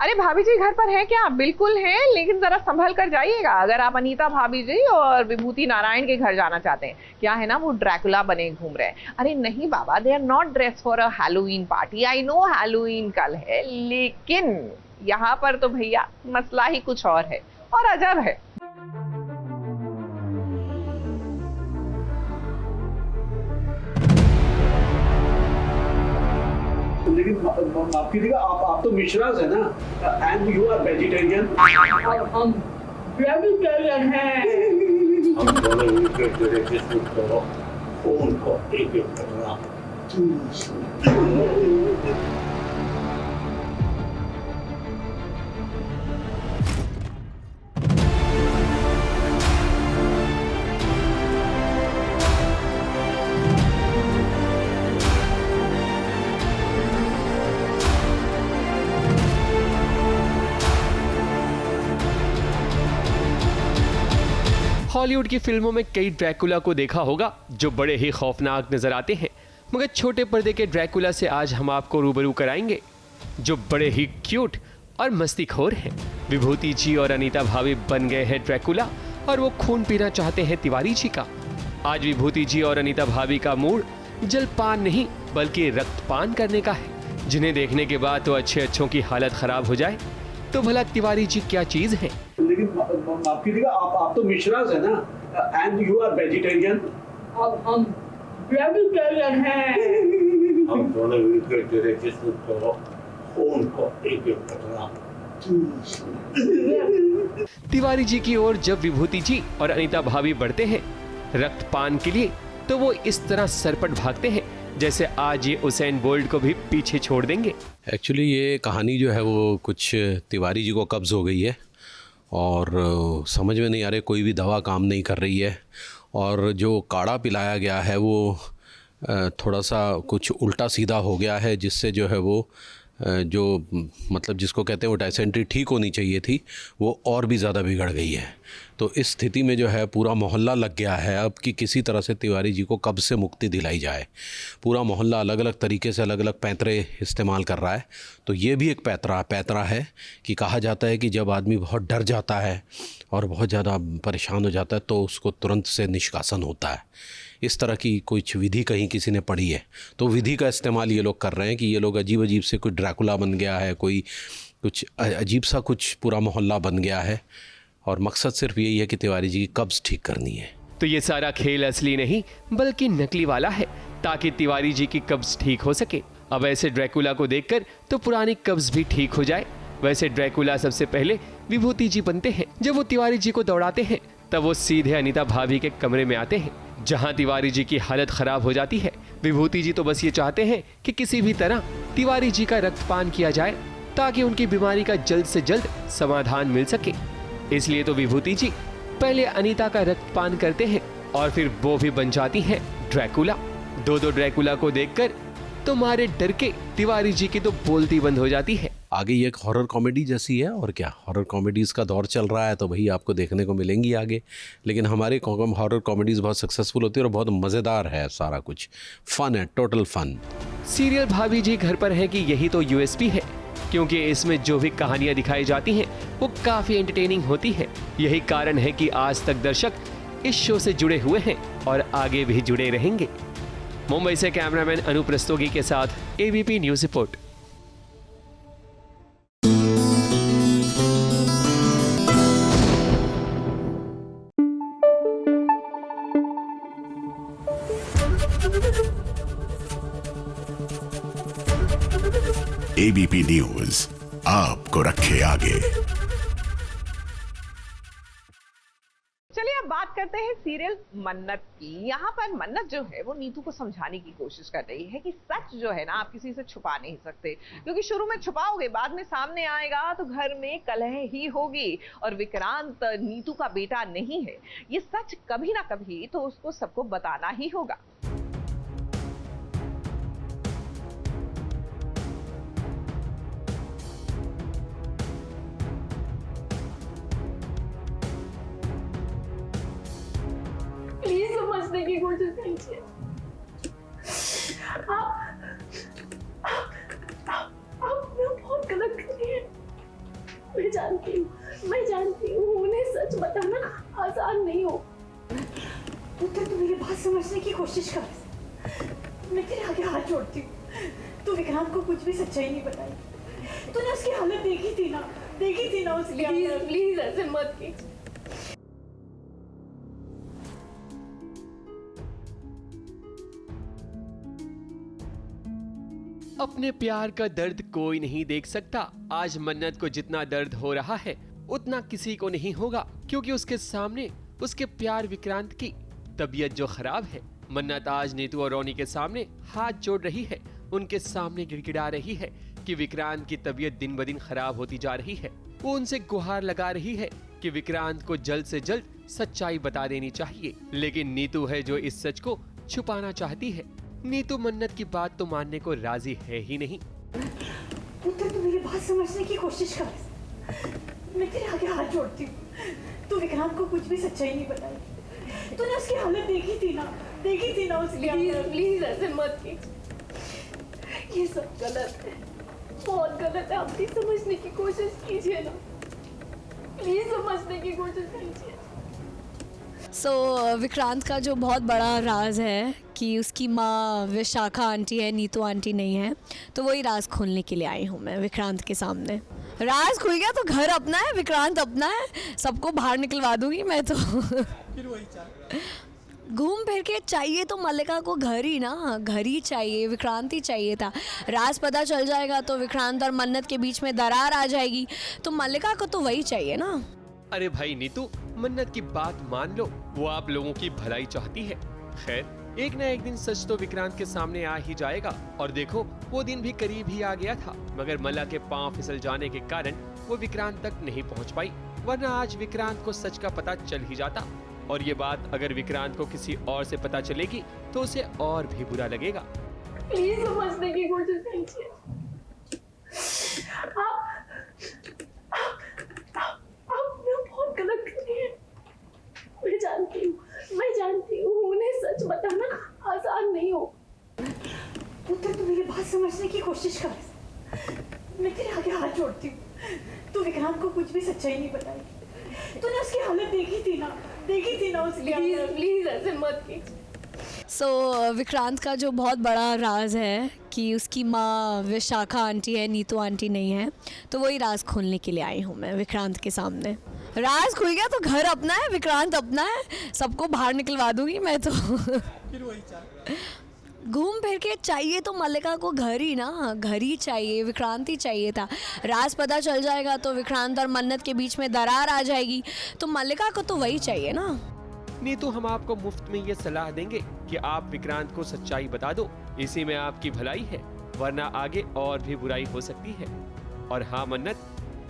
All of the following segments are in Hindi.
अरे भाभी जी घर पर है क्या? बिल्कुल है, लेकिन जरा संभल कर जाइएगा अगर आप अनीता भाभी जी और विभूति नारायण के घर जाना चाहते हैं। क्या है ना, वो ड्रैकुला बने घूम रहे हैं। अरे नहीं बाबा, they are not dress for a Halloween party. I know Halloween कल है, लेकिन यहाँ पर तो भैया मसला ही कुछ और है और अजब है। लेकिन माफ कीजिएगा, आप तो मिश्राज है ना, एंड यू आर वेजिटेरियन। हम वेजिटेरियन हैं। हम दोनों मिलकर तेरे किस्मत को फोन को एक एक करना। हॉलीवुड की फिल्मों में कई ड्रैकुला को देखा होगा जो बड़े ही खौफनाक नजर आते हैं, मगर छोटे पर्दे के ड्रैकुला से आज हम आपको रूबरू कराएंगे जो बड़े ही क्यूट और मस्तीखोर हैं। विभूति जी और अनीता भाभी बन गए हैं ड्रैकुला और वो खून पीना चाहते हैं तिवारी जी का। आज विभूति जी और अनीता भाभी का मूड जलपान नहीं बल्कि रक्तपान करने का है, जिन्हें देखने के बाद तो अच्छों की हालत खराब हो जाए। तो भला तिवारी जी क्या चीज है? लेकिन माफ कीजिएगा, आप तो मिश्राज है ना, एंड यू आर वेजिटेरियन। हम वेजिटेरियन हैं। हम दोनों मिलकर तेरे किस्मत को फोन को एक एक करना। तिवारी जी की ओर जब विभूति जी और अनीता भाभी बढ़ते हैं रक्तपान के लिए, तो वो इस तरह सरपट भागते हैं जैसे आज ये उसेन बोल्ट को भी पीछे छोड़ देंगे। एक्चुअली ये कहानी जो है वो कुछ तिवारी जी को कब्ज़ हो गई है और समझ में नहीं आ रहा, कोई भी दवा काम नहीं कर रही है और जो काढ़ा पिलाया गया है वो थोड़ा सा कुछ उल्टा सीधा हो गया है, जिससे जो है वो जो मतलब जिसको कहते हैं वो डायसेंट्री ठीक होनी चाहिए थी वो और भी ज़्यादा बिगड़ गई है। तो इस स्थिति में जो है पूरा मोहल्ला लग गया है अब कि किसी तरह से तिवारी जी को कब्ज़ से मुक्ति दिलाई जाए। पूरा मोहल्ला अलग अलग तरीके से अलग अलग पैंतरे इस्तेमाल कर रहा है। तो ये भी एक पैंतरा है कि कहा जाता है कि जब आदमी बहुत डर जाता है और बहुत ज़्यादा परेशान हो जाता है तो उसको तुरंत से निष्कासन होता है। इस तरह की कुछ विधि कहीं किसी ने पढ़ी है, तो विधि का इस्तेमाल ये लोग कर रहे हैं कि ये लोग अजीब अजीब से, कोई ड्रैकुला बन गया है, कोई कुछ अजीब सा कुछ पूरा मोहल्ला बन गया है और मकसद सिर्फ यही है कि तिवारी जी की कब्ज़ ठीक करनी है। तो ये सारा खेल असली नहीं बल्कि नकली वाला है ताकि तिवारी जी की कब्ज़ ठीक हो सके। अब ऐसे ड्रैकुला को देखकर तो पुरानी कब्ज़ भी ठीक हो जाए। वैसे ड्रैकुला सबसे पहले विभूति जी बनते हैं। जब वो तिवारी जी को दौड़ाते हैं तब वो सीधे अनीता भाभी के कमरे में आते हैं, जहां तिवारी जी की हालत खराब हो जाती है। विभूति जी तो बस ये चाहते हैं कि किसी भी तरह तिवारी जी का रक्तपान किया जाए ताकि उनकी बीमारी का जल्द से जल्द समाधान मिल सके। इसलिए तो विभूति जी पहले अनीता का रक्तपान करते हैं और फिर वो भी बन जाती हैं ड्रैकुला। दो ड्रैकुला को देखकर तुम्हारे डर के तिवारी जी की तो बोलती बंद हो जाती है। आगे ये एक हॉरर कॉमेडी जैसी है और क्या, हॉरर कॉमेडीज़ का दौर चल रहा है तो वही आपको देखने को मिलेंगी आगे। लेकिन हमारे हॉरर कॉमेडीज़ बहुत सक्सेसफुल होती है और बहुत मज़ेदार है, सारा कुछ फन है, टोटल फन। सीरियल भाभी जी घर पर है कि यही तो यूएसपी है, क्योंकि इसमें जो भी कहानियां दिखाई जाती हैं वो काफ़ी एंटरटेनिंग होती है। यही कारण है कि आज तक दर्शक इस शो से जुड़े हुए हैं और आगे भी जुड़े रहेंगे। मुंबई से कैमरामैन अनूप रस्तोगी के साथ ABP news report. ABP news आपको रखे आगे। चलिए अब बात करते हैं सीरियल मन्नत की। यहाँ पर मन्नत जो है वो नीतू को समझाने की कोशिश कर रही है कि सच जो है ना आप किसी से छुपा नहीं सकते, क्योंकि शुरू में छुपाओगे बाद में सामने आएगा तो घर में कलह ही होगी। और विक्रांत नीतू का बेटा नहीं है, ये सच कभी ना कभी तो उसको सबको बताना ही होगा। प्लीज समझने की कोशिश कीजिए। आपने बहुत गलत कर रही है। मैं जानती हूँ उन्हें सच बताना आसान नहीं हो। पुत्र तू मेरी बात समझने की कोशिश कर। मैं तेरे आगे हाथ जोड़ती हूँ, तू विक्रांत को कुछ भी सच्चाई नहीं बताई। तूने उसकी हालत देखी थी ना उसकी हालत। प्लीज ऐसे मत कीजिए। अपने प्यार का दर्द कोई नहीं देख सकता। आज मन्नत को जितना दर्द हो रहा है उतना किसी को नहीं होगा, क्योंकि उसके सामने उसके प्यार विक्रांत की तबीयत जो खराब है। मन्नत आज नीतू और रोनी के सामने हाथ जोड़ रही है, उनके सामने गिड़गिड़ा रही है कि विक्रांत की तबीयत दिन ब दिन खराब होती जा रही है। वो उनसे गुहार लगा रही है कि विक्रांत को जल्द से जल्द सच्चाई बता देनी चाहिए, लेकिन नीतू है जो इस सच को छुपाना चाहती है। नीतू मन्नत की बात तो मानने को राजी है ही नहीं। पुत्र तू मेरी बात समझने की कोशिश कर। मैं तेरे आगे हाथ जोड़ती हूँ, तू विक्रांत को कुछ भी सच्चाई नहीं बताई। तूने उसकी हालत देखी थी ना उसकी हालत। प्लीज ऐसे मत कीजिए। ये सब गलत है, बहुत गलत है। आप भी समझने की कोशिश कीजिए ना, प्लीज समझने की कोशिश कीजिए। विक्रांत का जो बहुत बड़ा राज है कि उसकी माँ विशाखा आंटी है, नीतू आंटी नहीं है, तो वही राज खोलने के लिए आई हूँ मैं विक्रांत के सामने। राज खुल गया तो घर अपना है, विक्रांत अपना है, सबको बाहर निकलवा दूंगी मैं तो। फिर वही घूम फिर के चाहिए तो मल्लिका को घर ही ना, घर ही चाहिए, विक्रांत ही चाहिए था। राज पता चल जाएगा तो विक्रांत और मन्नत के बीच में दरार आ जाएगी, तो मल्लिका को तो वही चाहिए ना। अरे भाई नीतू, मन्नत की बात मान लो, वो आप लोगों की भलाई चाहती है। खैर, एक न एक दिन सच तो विक्रांत के सामने आ ही जाएगा। और देखो, वो दिन भी करीब ही आ गया था, मगर मल्ला के पांव फिसल जाने के कारण वो विक्रांत तक नहीं पहुंच पाई, वरना आज विक्रांत को सच का पता चल ही जाता। और ये बात अगर विक्रांत को किसी और से पता चलेगी तो उसे और भी बुरा लगेगा। प्लीज समझने की कोशिश कीजिए। आपने बहुत गलत कर रही है। मैं जानती हूँ उन्हें सच बताना आसान नहीं हो। पुत्र तू मेरी बात समझने की कोशिश कर। मैं तेरे आगे हाथ जोड़ती हूँ, तू विक्रांत को कुछ भी सच्चाई नहीं बताई। तूने उसकी हालत देखी थी ना उसकी हालत। प्लीज ऐसे मत कीजिए। विक्रांत का जो बहुत बड़ा राज है कि उसकी माँ विशाखा आंटी है, नीतू आंटी नहीं है, तो वही राज खोलने के लिए आई हूँ मैं विक्रांत के सामने। राज खुल गया तो घर अपना है, विक्रांत अपना है, सबको बाहर निकलवा दूंगी मैं तो। फिर वही घूम फिर के चाहिए तो मल्लिका को घर ही ना, घर ही चाहिए, विक्रांत ही चाहिए था। राज पता चल जाएगा तो विक्रांत और मन्नत के बीच में दरार आ जाएगी, तो मल्लिका को तो वही चाहिए ना। नीतू, हम आपको मुफ्त में ये सलाह देंगे कि आप विक्रांत को सच्चाई बता दो, इसी में आपकी भलाई है, वरना आगे और भी बुराई हो सकती है। और हाँ मन्नत,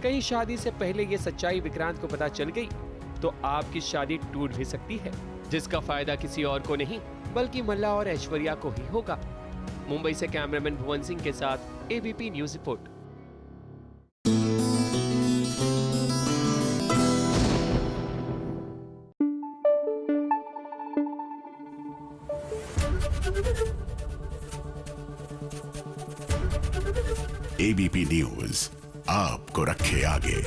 कहीं शादी से पहले ये सच्चाई विक्रांत को पता चल गई तो आपकी शादी टूट भी सकती है, जिसका फायदा किसी और को नहीं बल्कि मल्ला और ऐश्वर्या को ही होगा। मुंबई से कैमरामैन भुवन सिंह के साथ ABP news report. ABP news आपको रखे आगे।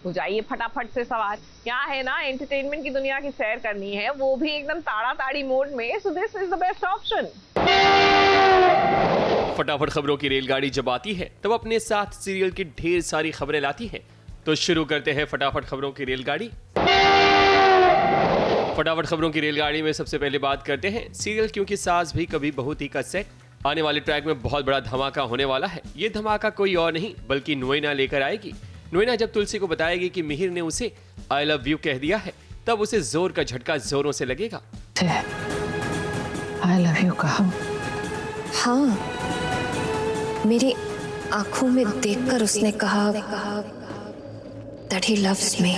हो जाइए फटाफट से सवार। क्या है ना, एंटरटेनमेंट की दुनिया की सैर करनी है, वो भी एकदम ताड़ा-ताड़ी मोड में, so this is the best option. फटाफट खबरों की रेलगाड़ी जब आती है तब अपने साथ सीरियल की ढेर सारी खबरें लाती है। तो शुरू करते हैं फटाफट खबरों की रेलगाड़ी। फटाफट खबरों की रेलगाड़ी में सबसे पहले बात करते हैं सीरियल क्योंकि सास भी कभी बहू थी का सेट। आने वाले ट्रैक में बहुत बड़ा धमाका होने वाला है। ये धमाका कोई और नहीं बल्कि नोएना लेकर आएगी। नोएना जब तुलसी को बताएगी कि मिहिर ने उसे आई लव यू कह दिया है, तब उसे जोर का झटका जोरों से लगेगा। आई लव यू कहा? हाँ, मेरी आंखों में देखकर उसने कहा that he loves me.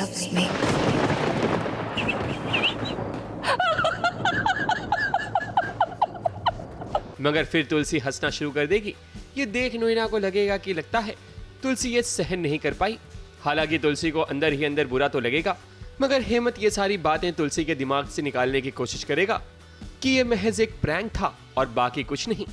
मगर फिर तुलसी हंसना शुरू कर देगी। ये देख नोएना को लगेगा कि लगता है तुलसी ये सहन नहीं कर पाई। हालांकि तुलसी को अंदर ही अंदर बुरा तो लगेगा, मगर हेमंत ये सारी बातें तुलसी के दिमाग से निकालने की कोशिश करेगा कि ये महज एक प्रैंक था और बाकी कुछ नहीं।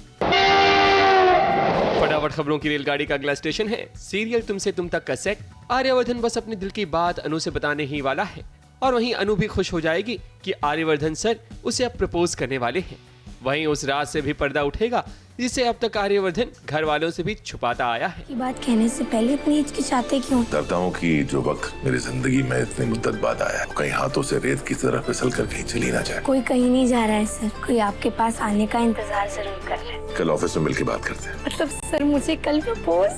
फटाफट खबरों की रेलगाड़ी का अगला स्टेशन है सीरियल तुमसे तुम तक का सेट। आर्यवर्धन बस अपने दिल की बात अनु से बताने ही वाला है और वहीं अनु भी खुश हो जाएगी कि आर्यवर्धन सर उसे अब प्रपोज करने वाले हैं। वहीं उस रात से भी पर्दा उठेगा जिसे अब तक आर्यवर्धन घर वालों से भी छुपाता आया है। की बात कहने से पहले अपनी हिचकिचाते क्यों? डरता हूँ कि जो वक्त मेरी जिंदगी में इतनी मुद्दत बाद आया कहीं हाथों से रेत की तरह फिसल कर कहीं चली ना जाए। कोई कहीं नहीं जा रहा है सर, कोई आपके पास आने का इंतजार जरूर कर रहे हैं। कल ऑफिस में मिलकर बात करते हैं। मतलब सर मुझे कल प्रपोज।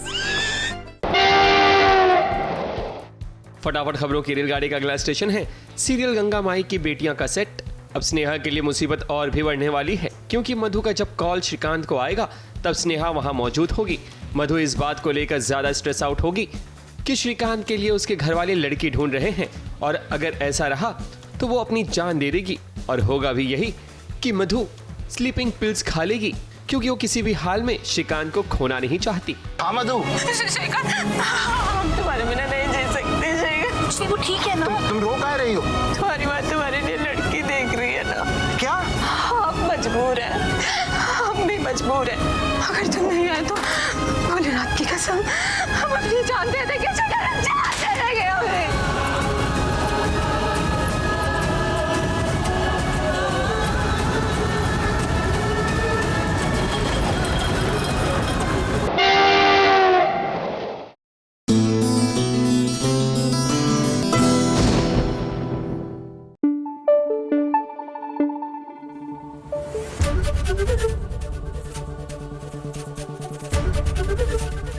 फटाफट खबरों की रेलगाड़ी का अगला स्टेशन है सीरियल गंगा माई की बेटियां का सेट। अब स्नेहा के लिए मुसीबत और भी बढ़ने वाली है क्योंकि मधु का जब कॉल श्रीकांत को आएगा तब स्नेहा वहां मौजूद होगी। मधु इस बात को लेकर ज्यादा स्ट्रेस आउट होगी कि श्रीकांत के लिए उसके घर वाले लड़की ढूंढ रहे हैं और अगर ऐसा रहा तो वो अपनी जान दे देगी और होगा भी यही कि मधु स्लीपिंग पिल्स खा लेगी क्योंकि वो किसी भी हाल में श्रीकांत को खोना नहीं चाहती। हाँ मधु, हम तुम्हारे बिना नहीं जी सकते वो ठीक है ना? तुम रो कह रही हो? तुम्हारी बात तुम्हारे लिए लड़की देख रही है ना। क्या? आप मजबूर है, हम भी मजबूर है। अगर तुम नहीं आए तो भोलेनाथ की कसम हम अपनी जान दे देंगे।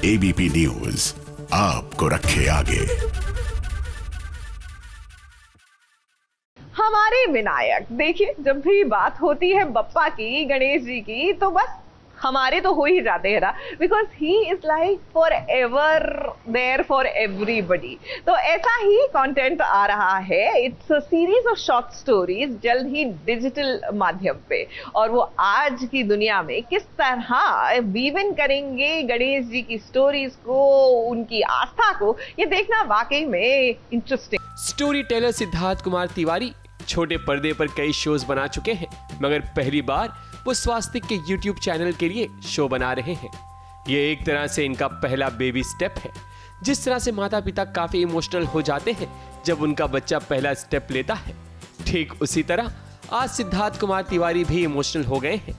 ABP न्यूज आपको रखे आगे। हमारे विनायक, देखिए जब भी बात होती है बप्पा की, गणेश जी की, तो बस हमारे तो हो ही जाते हैं ना, because he is like for ever there for everybody. तो ऐसा ही कंटेंट आ रहा है। It's a series of short stories जल्द ही डिजिटल माध्यम पे, और वो आज की दुनिया में किस तरह वीव इन करेंगे गणेश जी की स्टोरीज को, उनकी आस्था को, ये देखना वाकई में interesting. Story teller Siddharth Kumar Tiwari छोटे पर्दे पर कई शोज बना चुके हैं, मगर पहली बार वो स्वास्तिक के YouTube चैनल के लिए शो बना रहे हैं। ये एक तरह से इनका पहला बेबी स्टेप है। जिस तरह से माता पिता काफी इमोशनल हो जाते हैं जब उनका बच्चा पहला स्टेप लेता है, ठीक उसी तरह आज सिद्धार्थ कुमार तिवारी भी इमोशनल हो गए हैं।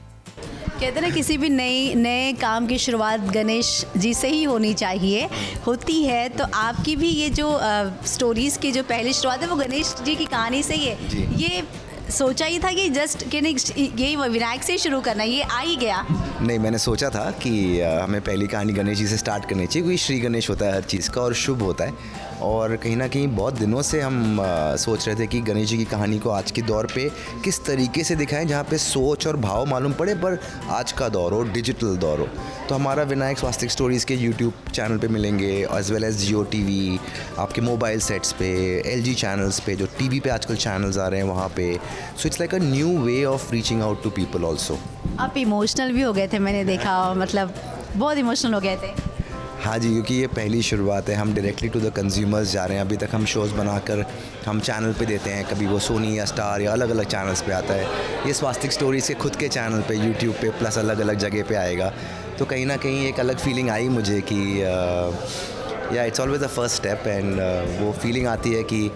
कहते हैं ना, किसी भी नए काम की शुरुआत गणेश जी से ही होनी चाहिए, होती है। तो आपकी भी ये जो स्टोरीज की जो पहली शुरुआत है वो गणेश जी की कहानी से ही है। ये सोचा ही था कि जस्ट कि यही विनायक से शुरू करना, ये आ ही गया? नहीं, मैंने सोचा था कि हमें पहली कहानी गणेश जी से स्टार्ट करनी चाहिए, क्योंकि श्री गणेश होता है हर चीज़ का और शुभ होता है। और कहीं ना कहीं बहुत दिनों से हम सोच रहे थे कि गणेश जी की कहानी को आज के दौर पे किस तरीके से दिखाएं जहाँ पे सोच और भाव मालूम पड़े, पर आज का दौर हो, डिजिटल दौर हो। तो हमारा विनायक स्वास्तिक स्टोरीज़ के यूट्यूब चैनल पे मिलेंगे, एज वेल एज जियो टीवी, आपके मोबाइल सेट्स पे, LG चैनल्स पे, जो टीवी पे आजकल चैनल्स आ रहे हैं वहाँ पे। So it's like a new way of reaching out to people also. आप इमोशनल भी हो गए थे, मैंने देखा, मतलब बहुत इमोशनल हो गए थे। हाँ जी, क्योंकि ये पहली शुरुआत है, हम डायरेक्टली टू द कंज्यूमर्स जा रहे हैं। अभी तक हम शोज़ बनाकर हम चैनल पे देते हैं, कभी वो सोनी या स्टार या अलग अलग चैनल्स पे आता है। ये स्वास्तिक स्टोरीज़ के खुद के चैनल पे, यूट्यूब पे, प्लस अलग अलग जगह पे आएगा। तो कहीं ना कहीं एक अलग फीलिंग आई मुझे कि या it's always the first step, and वो फीलिंग आती है कि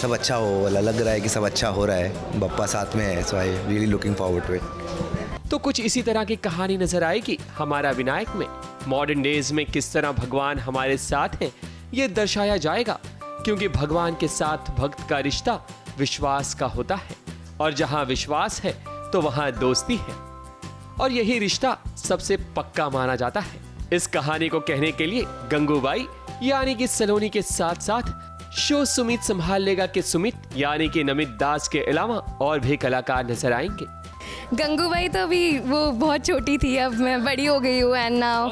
सब अच्छा हो, लग रहा है कि सब अच्छा हो रहा है, बप्पा साथ में है। So I really looking forward to it. तो कुछ इसी तरह की कहानी नजर आएगी हमारा विनायक में। मॉडर्न डेज में किस तरह भगवान हमारे साथ हैं ये दर्शाया जाएगा, क्योंकि भगवान के साथ भक्त का रिश्ता विश्वास का होता है, और जहां विश्वास है तो वहां दोस्ती है, और यही रिश्ता सबसे पक्का माना जाता है। इस कहानी को कहने के लिए गंगूबाई यानी कि सलोनी के साथ साथ शो सुमित संभाल लेगा कि सुमित यानी कि नमित दास के अलावा और भी कलाकार नजर आएंगे। गंगूबाई तो अभी वो बहुत छोटी थी, अब मैं बड़ी हो गई हूँ, एंड नाउ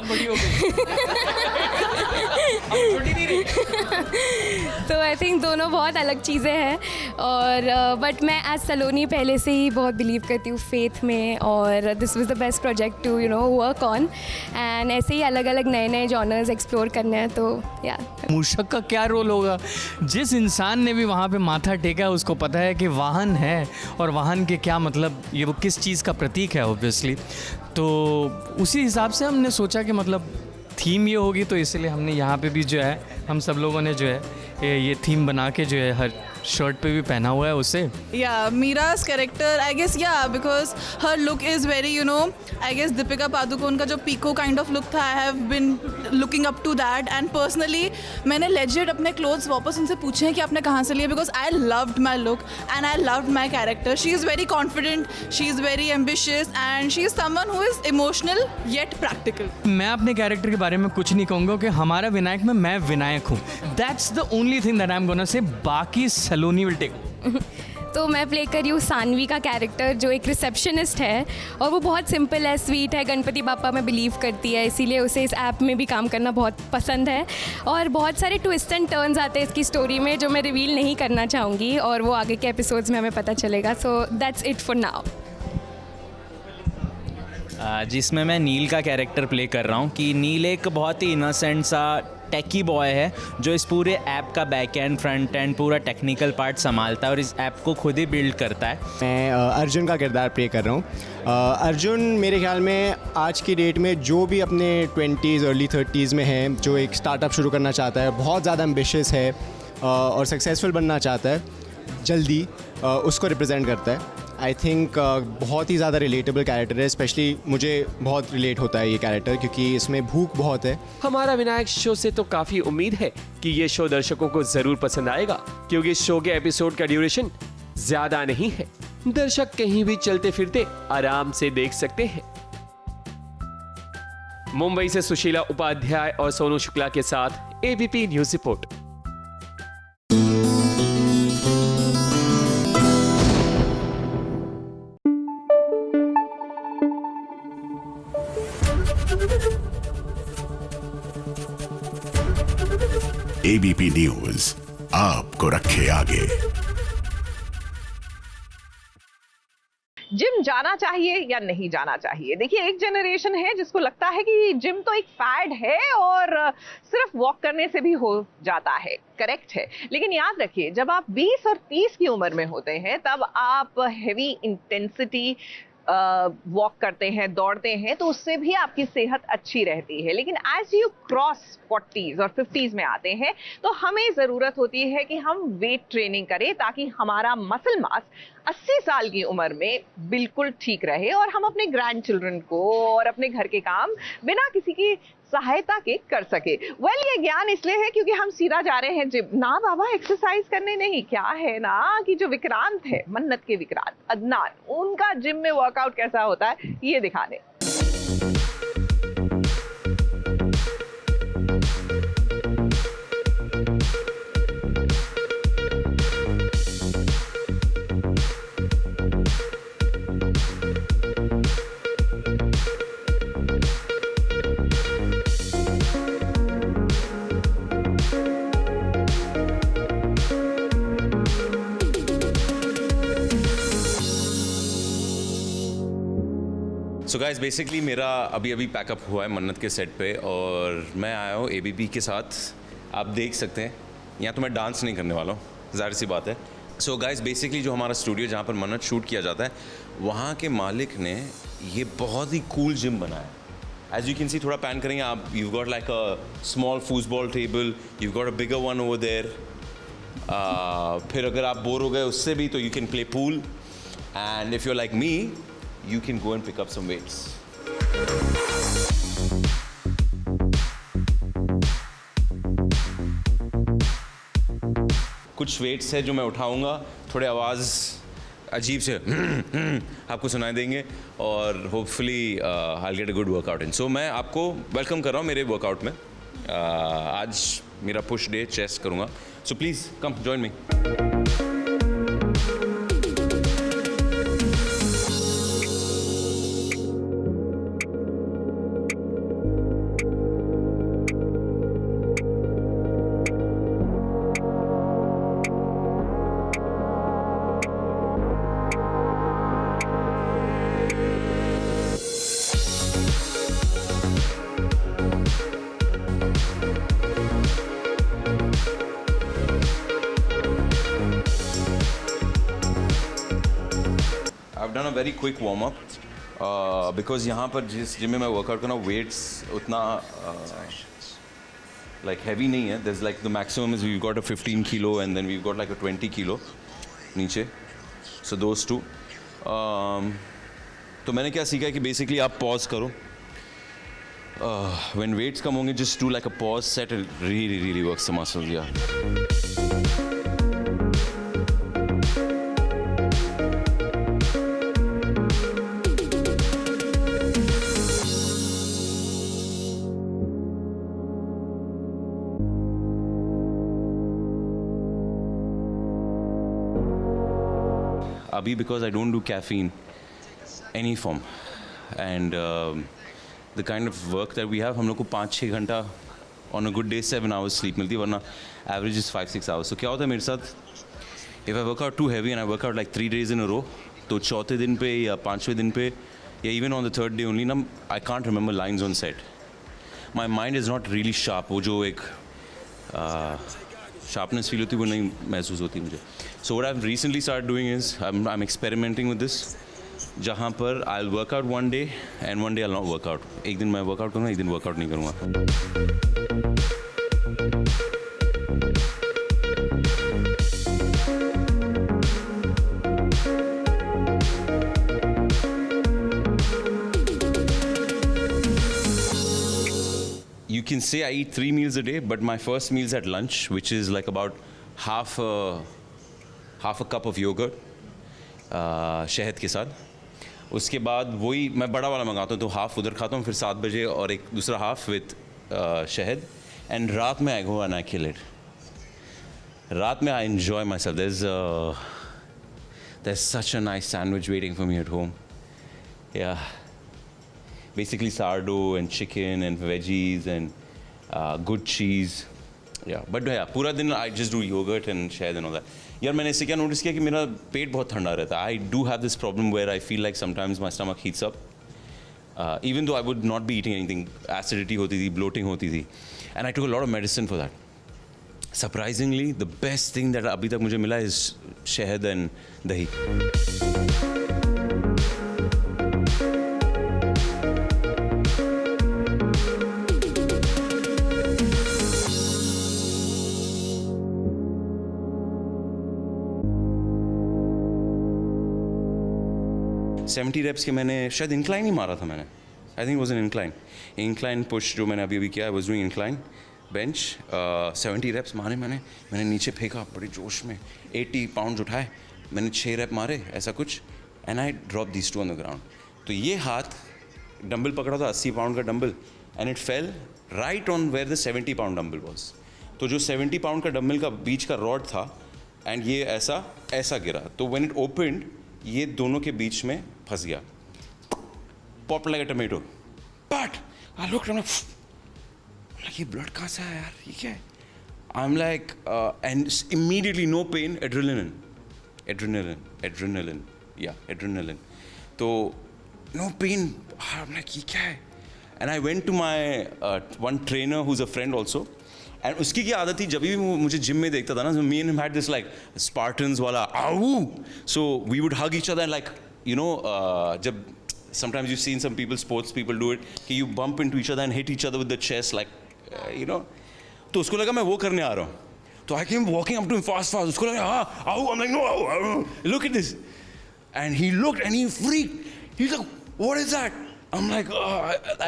तो आई थिंक दोनों बहुत अलग चीज़ें हैं। और बट मैं एज सलोनी पहले से ही बहुत बिलीव करती हूँ फेथ में, और this was the best project to work on, and ऐसे ही अलग अलग नए जॉनर्स एक्सप्लोर करने हैं। तो या मूषक का क्या रोल होगा? जिस इंसान ने भी वहाँ पे माथा टेका उसको पता है कि वाहन है, और वाहन के क्या मतलब, ये वो किस इस चीज़ का प्रतीक है ऑब्वियसली। तो उसी हिसाब से हमने सोचा कि मतलब थीम ये होगी, तो इसलिए हमने यहाँ पे भी जो है हम सब लोगों ने जो है ये थीम बना के जो है हर शर्ट पे भी पहना हुआ है उसे। Yeah, Mira's character, I guess, yeah, because her look is very, you know, I guess Deepika Padukone का जो pico kind of look था, I have been looking up to that, and personally मैंने legit अपने clothes वापस उनसे पूछे हैं कि आपने कहाँ से लिए, because I loved my look and I loved my character. She is very confident, she is very ambitious, and she is someone who is emotional yet practical. मैं अपने कैरेक्टर के बारे में कुछ नहीं कहूँगा कि हमारा विनायक में मैं विनायक हूँ। That's the only thing that I'm gonna say. बाकी सलोनी will take. तो मैं प्ले कर रही हूँ सानवी का कैरेक्टर, जो एक रिसेप्शनिस्ट है और वो बहुत सिंपल है, स्वीट है, गणपति बापा में बिलीव करती है, इसीलिए उसे इस ऐप में भी काम करना बहुत पसंद है। और बहुत सारे ट्विस्ट एंड टर्न्स आते हैं इसकी स्टोरी में जो मैं रिवील नहीं करना चाहूँगी, और वो आगे के एपिसोड्स में हमें पता चलेगा। So that's it for now. जिसमें मैं नील का कैरेक्टर प्ले कर रहा हूँ कि नील एक बहुत ही इनोसेंट सा टेकी बॉय है जो इस पूरे ऐप का बैक एंड फ्रंट एंड पूरा टेक्निकल पार्ट संभालता है और इस ऐप को खुद ही बिल्ड करता है। मैं अर्जुन का किरदार प्ले कर रहा हूँ। अर्जुन मेरे ख्याल में आज की डेट में जो भी अपने 20s अर्ली 30s में है, जो एक स्टार्टअप शुरू करना चाहता है, बहुत ज़्यादा एम्बिशियस है और सक्सेसफुल बनना चाहता है जल्दी, उसको रिप्रेजेंट करता है। आई थिंक बहुत ही ज़्यादा रिलेटेबल कैरेक्टर है, स्पेशली मुझे बहुत रिलेट होता है ये कैरेक्टर क्योंकि इसमें भूख बहुत है। हमारा विनायक शो से तो काफी उम्मीद है कि ये शो दर्शकों को जरूर पसंद आएगा, क्योंकि इस शो के एपिसोड का ड्यूरेशन ज्यादा नहीं है। दर्शक कहीं भी चलते फिरते आराम से देख सकते हैं। मुंबई से सुशीला उपाध्याय और सोनू शुक्ला के साथ ABP news report. ABP news आपको रखे आगे। जिम जाना चाहिए या नहीं जाना चाहिए? देखिए, एक जनरेशन है जिसको लगता है कि जिम तो एक फैड है और सिर्फ वॉक करने से भी हो जाता है। करेक्ट है, लेकिन याद रखिए, जब आप 20 और 30 की उम्र में होते हैं तब आप हैवी इंटेंसिटी वॉक करते हैं, दौड़ते हैं, तो उससे भी आपकी सेहत अच्छी रहती है। लेकिन एज यू क्रॉस 40s और 50s में आते हैं तो हमें ज़रूरत होती है कि हम वेट ट्रेनिंग करें ताकि हमारा मसल मास 80 साल की उम्र में बिल्कुल ठीक रहे और हम अपने ग्रैंड चिल्ड्रन को और अपने घर के काम बिना किसी की सहायता के कर सके। ये ज्ञान इसलिए है क्योंकि हम सीधा जा रहे हैं जिम। ना बाबा, एक्सरसाइज करने नहीं। क्या है ना कि जो विक्रांत है, मन्नत के विक्रांत अदनान, उनका जिम में वर्कआउट कैसा होता है ये दिखाने। सो गाइस, बेसिकली मेरा अभी पैकअप हुआ है मन्नत के सेट पे और मैं आया हूँ एबीपी के साथ। आप देख सकते हैं यहाँ तो मैं डांस नहीं करने वाला हूँ, ज़ाहिर सी बात है। सो गाइस, बेसिकली जो हमारा स्टूडियो जहाँ पर मन्नत शूट किया जाता है, वहाँ के मालिक ने ये बहुत ही कूल जिम बनाया है। एज यू कैन सी, थोड़ा पैन करेंगे आप, you got like a small football table, you got a bigger one over there. फिर अगर आप बोर हो गए उससे भी तो you can play pool, and if you are like me you can go and pick up some weights. कुछ weights है जो मैं उठाऊंगा, थोड़े आवाज़ अजीब से आपको सुनाई देंगे और hopefully I'll get a good workout in. So मैं आपको वेलकम कर रहा हूँ मेरे वर्कआउट में। आज मेरा पुश डे, चेस्ट करूँगा, so please come join me. Done a very quick warm up because यहाँ पर जिस जिम में मैं वर्कआउट कर रहा हूँ वेट्स उतना like heavy नहीं है. There's like the maximum is we've got a 15 kilo and then we've got like a 20 kilo नीचे. So those two. तो मैंने क्या सीखा है कि basically आप pause करो. When weights कम होंगे just do like a pause set. It really works the muscles. Yeah. Abhi, because I don't do caffeine, any form, and the kind of work that we have, हम लोग को 5-6 घंटा on a good day 7 hours sleep मिलती है, वरना average is 5-6 hours. So क्या होता है मेरे साथ? If I work out too heavy and I work out like 3 days in a row, तो चौथे दिन पे या 5वें दिन पे या even on the 3rd day only ना, I can't remember lines on set. My mind is not really sharp. वो जो एक sharpness feel होती है वो नहीं महसूस होती मुझे. So what I've recently started doing is I'm experimenting with this. जहाँ पर I'll work out one day and one day I'll not work out. एक दिन मैं workout करूँगा, एक दिन workout नहीं करूँगा. You can say I eat 3 meals a day, but my first meal is at lunch, which is like about half a cup of yogurt, शहद के साथ. उसके बाद वही मैं बड़ा वाला मंगाता हूँ, तो हाफ उधर खाता हूँ, फिर 7 बजे और एक दूसरा हाफ विथ शहद. एंड रात में I go and I kill it. रात में I enjoy myself. There's such a nice sandwich waiting for me at home. Yeah. Basically sourdough and chicken and veggies and good cheese. Yeah, but yeah, पूरा दिन I just do yogurt and shahad and all that. यार मैंने इससे क्या नोटिस किया कि मेरा पेट बहुत ठंडा रहता है. I do have this problem where I feel like sometimes my stomach heats up. Even though I would not be eating anything, acidity होती थी, bloating होती थी, and I took a lot of medicine for that. Surprisingly, the best thing that अभी तक मुझे मिला is शहद and दही. सेवेंटी रेप्स के मैंने शायद इंक्लाइन ही मारा था मैंने. I think was an incline push जो मैंने अभी किया. I was doing incline bench. 70 reps मारे मैंने नीचे फेंका बड़े जोश में. 80 पाउंड्स उठाए मैंने, 6 रेप मारे ऐसा कुछ, and I drop these two on the ground. तो ये हाथ डंबल पकड़ा था, 80 पाउंड का dumbbell, and it fell right on where the 70 pound dumbbell was. तो जो 70 पाउंड का डंबल का बीच का रॉड था, एंड ये ऐसा गिरा. तो व्हेन इट ओपनड, ये दोनों के बीच में फंस गया. Pop like a tomato. But I looked, ये ब्लड कहाँ से आया यार, ये क्या है? I am like and immediately no pain. Adrenaline. तो no pain. I am like ये क्या है? And I went to my one trainer who is a friend also. And उसकी क्या आदत थी, जब भी वो मुझे जिम में देखता था ना, me and him had this like Spartans वाला आऊ. So we would hug each other, like you know, जब sometimes you've seen some people, sports people do it, कि you bump into each other and hit each other with the chest, like you know. तो उसको लगा मैं वो करने आ रहा हूँ. तो I came walking up to him fast. उसको लगा हाँ आऊ. I'm like no, look at this. And he looked and he freaked. He's like, what is that? I'm like,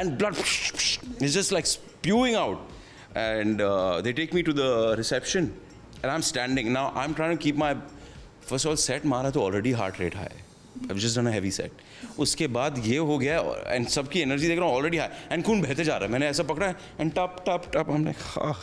and blood is just like spewing out. And they take me to the reception, and I'm standing. Now I'm trying to keep my, first of all, set मारा तो already heart rate high. I've just done a heavy set. उसके बाद ये हो गया, एंड सबकी एनर्जी देख रहा हूँ ऑलरेडी हाई, एंड खून बहते जा रहा है. मैंने ऐसा पकड़ा है, एंड टप टप टप. हम लाइक हाँ.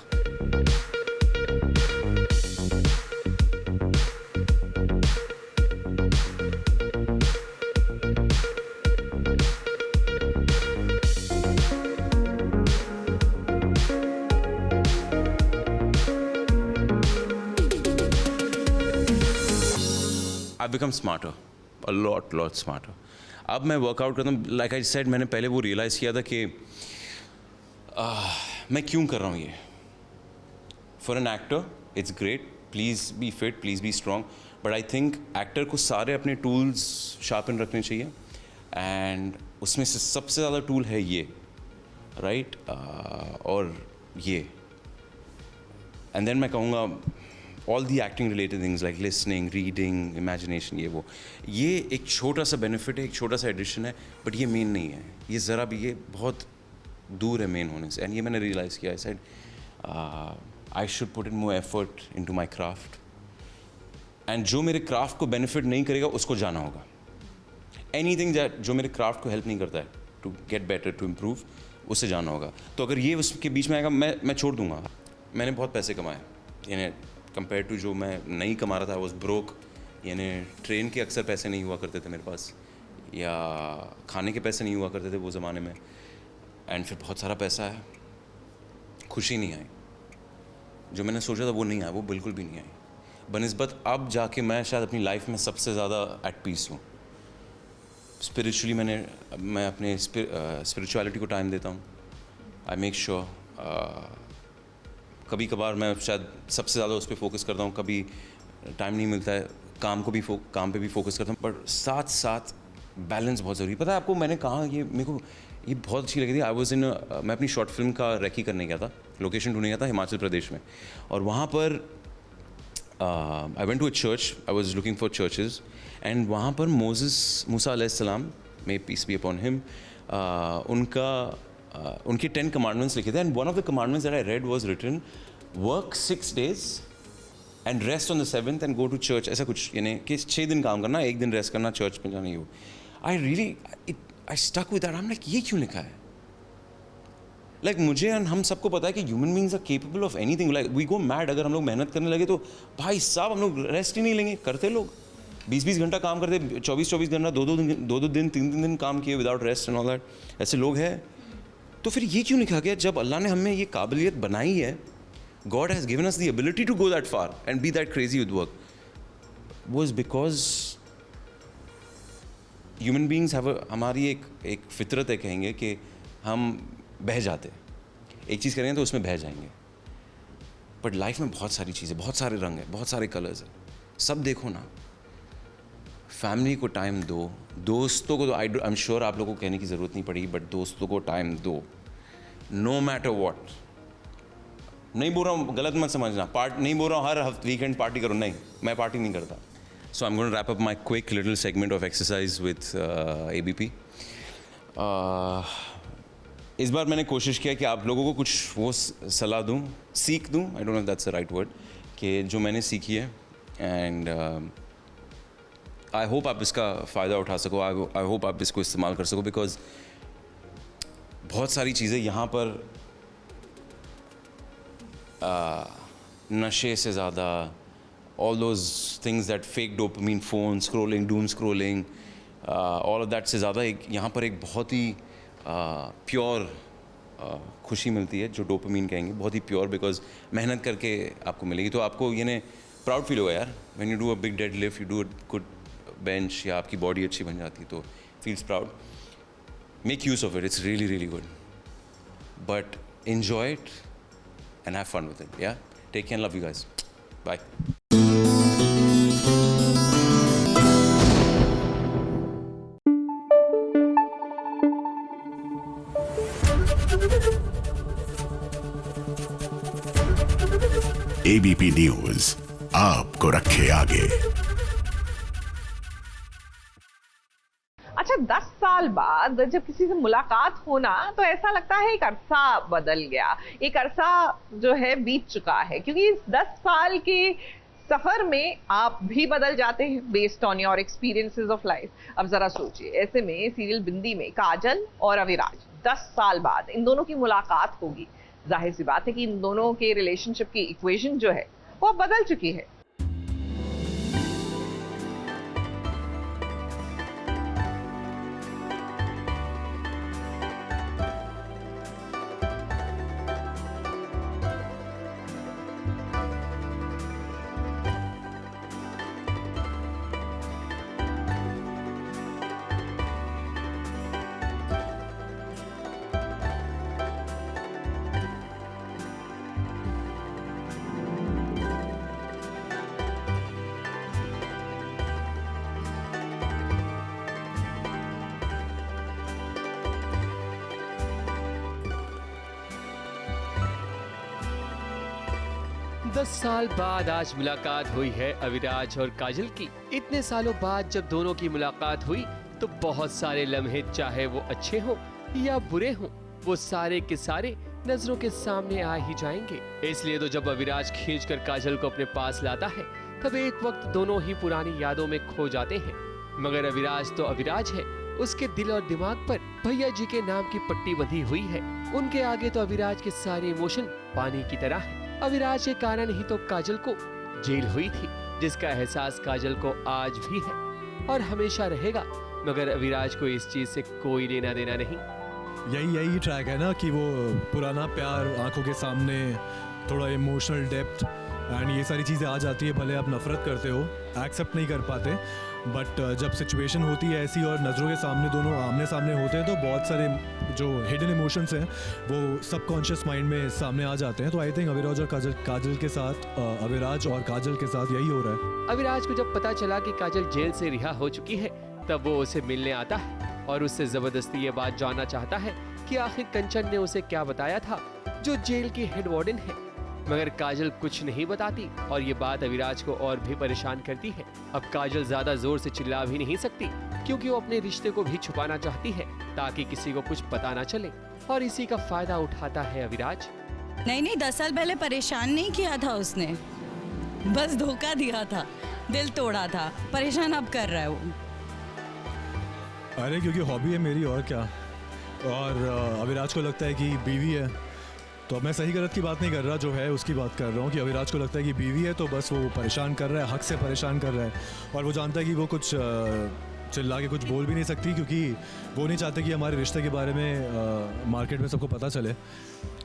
I've become smarter. A lot smarter. अब मैं वर्कआउट करता हूँ. लाइक आई सेड, मैंने पहले वो रियलाइज़ किया था कि मैं क्यों कर रहा हूँ ये. For an actor it's great, please be fit, please be strong, but I think actor को सारे अपने टूल्स शार्पन रखने चाहिए, एंड उसमें से सबसे ज़्यादा टूल है ये, राइट और ये, एंड देन मैं कहूँगा all the acting related things like listening, reading, imagination, ये एक छोटा सा बेनिफिट है, एक छोटा सा एडिशन है, बट ये मेन नहीं है, ये ज़रा भी, ये बहुत दूर है मेन होने से। एंड ये मैंने रियलाइज़ किया, I said I should put in more effort into my craft, and जो मेरे क्राफ्ट को बेनिफिट नहीं करेगा उसको जाना होगा। एनीथिंग दैट जो मेरे क्राफ्ट को हेल्प नहीं करता है to get better, to improve, उससे जाना होगा। तो अगर ये उसके बीच में आएगा, मैं छोड़ दूंगा। मैंने बहुत पैसे कमाए, यानी कंपेयर टू जो मैं नहीं कमा रहा था, वॉज ब्रोक, यानी ट्रेन के अक्सर पैसे नहीं हुआ करते थे मेरे पास, या खाने के पैसे नहीं हुआ करते थे वो ज़माने में, एंड फिर बहुत सारा पैसा है, खुशी नहीं आई, जो मैंने सोचा था वो नहीं आया, वो बिल्कुल भी नहीं आई। बनिस्बत अब जाके मैं शायद अपनी लाइफ में सबसे ज़्यादा एट पीस हूँ। स्पिरिचुअली मैं अपने स्पिरिचुअलिटी को टाइम देता हूँ। आई मेक श्योर, कभी कभार मैं शायद सबसे ज़्यादा उस पर फोकस करता हूँ, कभी टाइम नहीं मिलता है, काम पे भी फोकस करता हूँ, बट साथ साथ बैलेंस बहुत ज़रूरी। पता है आपको, मैंने कहा ये मेरे को ये बहुत अच्छी लगी थी। मैं अपनी शॉर्ट फिल्म का रेकी करने गया था, लोकेशन ढूंढने गया था हिमाचल प्रदेश में, और वहाँ पर I went to a church, I was looking for churches, and वहाँ पर मूसा अलैहिस्सलाम, may peace be upon him, उनके 10 कमांडमेंट्स लिखे थे, and one of the commandments that I read was written, work 6 days and rest on the 7th and go to church, ऐसा कुछ, यानी कि 6 दिन काम करना, 1 दिन रेस्ट करना, चर्च में जाना। ये I stuck with that. I am like, ये क्यों लिखा है? लाइक मुझे हम सबको पता है कि human beings are capable of anything, like we go mad. अगर हम लोग मेहनत करने लगे तो भाई साहब हम लोग रेस्ट ही नहीं लेंगे। करते लोग 20-20 घंटा काम करते, 24-24 घंटा, 2-2 दिन 3-3 दिन काम किए without rest and all that, ऐसे लोग हैं। तो फिर ये क्यों लिखा गया? जब अल्लाह ने हमें ये काबिलियत बनाई है, God has given us the ability to go that far and be that crazy with work, was because human beings have हमारी एक फितरत है, कहेंगे कि हम बह जाते, एक चीज़ करेंगे तो उसमें बह जाएंगे। बट लाइफ में बहुत सारी चीज़ें, बहुत सारे रंग हैं, बहुत सारे कलर्स हैं, सब देखो ना। फैमिली को टाइम दो, दोस्तों को तो आई एम श्योर आप लोगों को कहने की ज़रूरत नहीं पड़ेगी, बट दोस्तों को टाइम दो, नो मैटर वॉट। नहीं बोल रहा हूँ, गलत मत समझना, नहीं बोल रहा हूँ हर हफ्ते वीकेंड पार्टी करो, नहीं, मैं पार्टी नहीं करता। So I am going to wrap up my quick little segment of exercise with ABP। इस बार मैंने कोशिश किया कि आप लोगों को कुछ वो सलाह दूँ, सीख दूँ, I don't know that's the right word, कि जो मैंने सीखी है, एंड आई होप आप इसका फ़ायदा उठा सको, आई होप आप इसको इस्तेमाल कर सको, बिकॉज बहुत सारी चीज़ें यहाँ पर नशे से ज़्यादा, all those things that fake dopamine, phone scrolling, doom scrolling, all of that से ज़्यादा यहाँ पर एक बहुत ही प्योर खुशी मिलती है, जो डोपामीन कहेंगे, बहुत ही प्योर, बिकॉज मेहनत करके आपको मिलेगी। तो आपको यानी प्राउड फील होगा यार, when you do a big dead lift, you do a good bench, या आपकी बॉडी अच्छी बन जाती है, तो feels proud. Make use of it, it's really really good, but enjoy it and have fun with it. Yeah, take care and love you guys. Bye. ABP news आपको रखे आगे। अच्छा, 10 साल बाद जब किसी से मुलाकात होना तो ऐसा लगता है एक अरसा बदल गया, एक अरसा जो है बीत चुका है, क्योंकि इस 10 साल के सफर में आप भी बदल जाते हैं based on your experiences of life. अब जरा सोचिए, ऐसे में सीरियल बिंदी में काजल और अविराज 10 साल बाद इन दोनों की मुलाकात होगी। जाहिर सी बात है कि इन दोनों के रिलेशनशिप की इक्वेशन जो है वो बदल चुकी है। 10 साल बाद आज मुलाकात हुई है अविराज और काजल की। इतने सालों बाद जब दोनों की मुलाकात हुई तो बहुत सारे लम्हे, चाहे वो अच्छे हों या बुरे हों, वो सारे के सारे नजरों के सामने आ ही जाएंगे। इसलिए तो जब अविराज खींचकर काजल को अपने पास लाता है तब एक वक्त दोनों ही पुरानी यादों में खो जाते हैं। मगर अविराज तो अविराज है, उसके दिल और दिमाग पर भैया जी के नाम की पट्टी बंधी हुई है। उनके आगे तो अविराज के सारे इमोशन पानी की तरह है। अविराज के कारण ही तो काजल को जेल हुई थी, जिसका एहसास काजल को आज भी है और हमेशा रहेगा। मगर अविराज को इस चीज से कोई लेना देना नहीं। यही ट्रैक है ना कि वो पुराना प्यार आंखों के सामने, थोड़ा इमोशनल डेप्थ एंड ये सारी चीज़ें आ जाती है। भले आप नफरत करते हो, एक्सेप्ट नहीं कर पाते, बट जब सिचुएशन होती है ऐसी और नज़रों के सामने दोनों आमने सामने होते हैं तो बहुत सारे जो हिडन इमोशंस हैं वो सबकॉन्शियस माइंड में सामने आ जाते हैं। तो आई थिंक अविराज और काजल के साथ अविराज और काजल के साथ यही हो रहा है। अविराज को जब पता चला कि काजल जेल से रिहा हो चुकी है तब वो उसे मिलने आता है और उससे जबरदस्ती ये बात जानना चाहता है कि आखिर कंचन ने उसे क्या बताया था, जो जेल की हेड वार्डन है। मगर काजल कुछ नहीं बताती और ये बात अविराज को और भी परेशान करती है। अब काजल ज्यादा जोर से चिल्ला भी नहीं सकती क्योंकि वो अपने रिश्ते को भी छुपाना चाहती है ताकि किसी को कुछ पता ना चले, और इसी का फायदा उठाता है अविराज। नहीं 10 साल पहले परेशान नहीं किया था उसने, बस धोखा दिया था, दिल तोड़ा था। परेशान अब कर रहा है वो। अरे क्योंकि हॉबी है मेरी, और क्या। और अविराज को लगता है कि बीवी है, तो मैं सही गलत की बात नहीं कर रहा, जो है उसकी बात कर रहा हूँ कि अविराज को लगता है कि बीवी है तो बस वो परेशान कर रहा है, हक से परेशान कर रहा है। और वो जानता है कि वो कुछ चिल्ला के कुछ बोल भी नहीं सकती क्योंकि वो नहीं चाहते कि हमारे रिश्ते के बारे में मार्केट में सबको पता चले।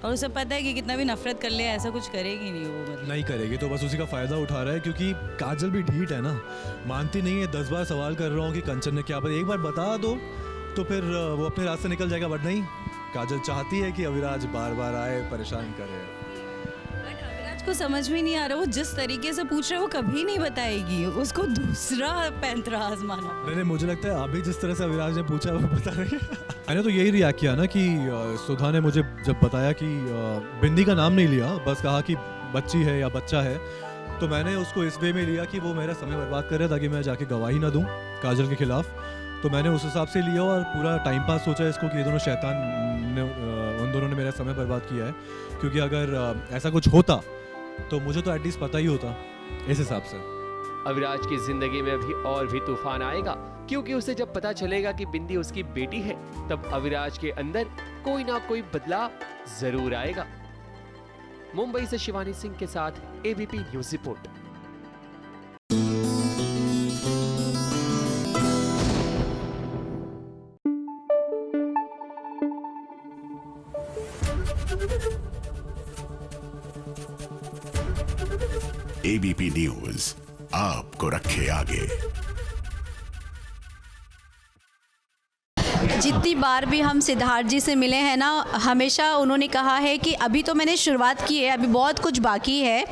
और उसे पता है कि कितना भी नफरत कर ले ऐसा कुछ करेगी नहीं वो, मतलब नहीं करेगी, तो बस उसी का फ़ायदा उठा रहा है। क्योंकि काजल भी ढीठ है ना, मानती नहीं है। 10 बार सवाल कर रहा हूँ कि कंचन ने क्या पता, एक बार बता दो तो फिर वो अपने रास्ते निकल जाएगा। बट नहीं, काजल चाहती है कि अविराज बार बार आए, परेशान करे। अविराज को समझ में नहीं आ रहा, वो जिस तरीके से पूछ रहा है वो कभी नहीं बताएगी, उसको दूसरा पैंतरा आजमाना। नहीं, मुझे लगता है अभी जिस तरह से अविराज ने पूछा वो बता रही है। मैंने तो यही रिएक्ट किया ना कि सुधा ने मुझे जब बताया कि बिंदी का नाम नहीं लिया, बस कहा कि बच्ची है या बच्चा है, तो मैंने उसको इस वे में लिया कि वो मेरा समय बर्बाद कर रहा है ताकि मैं जाके गवाही ना दूँ काजल के खिलाफ। तो मैंने उस हिसाब से लिया और पूरा टाइम पास सोचा इसको कि ये दोनों शैतान ने, उन दोनों ने मेरा समय बर्बाद किया है। क्योंकि अगर ऐसा कुछ होता तो मुझे तो एटलीस्ट पता ही होता, इस हिसाब से। अविराज की जिंदगी में अभी और भी तूफान आएगा क्योंकि उसे जब पता चलेगा कि बिंदी उसकी बेटी है तब अविराज के अंदर कोई ना कोई बदलाव जरूर आएगा। मुंबई से शिवानी सिंह के साथ ABP news report. ABP news आपको रखे आगे। जितनी बार भी हम सिद्धार्थ जी से मिले हैं ना, हमेशा उन्होंने कहा है कि अभी तो मैंने शुरुआत की है, अभी बहुत कुछ बाकी है।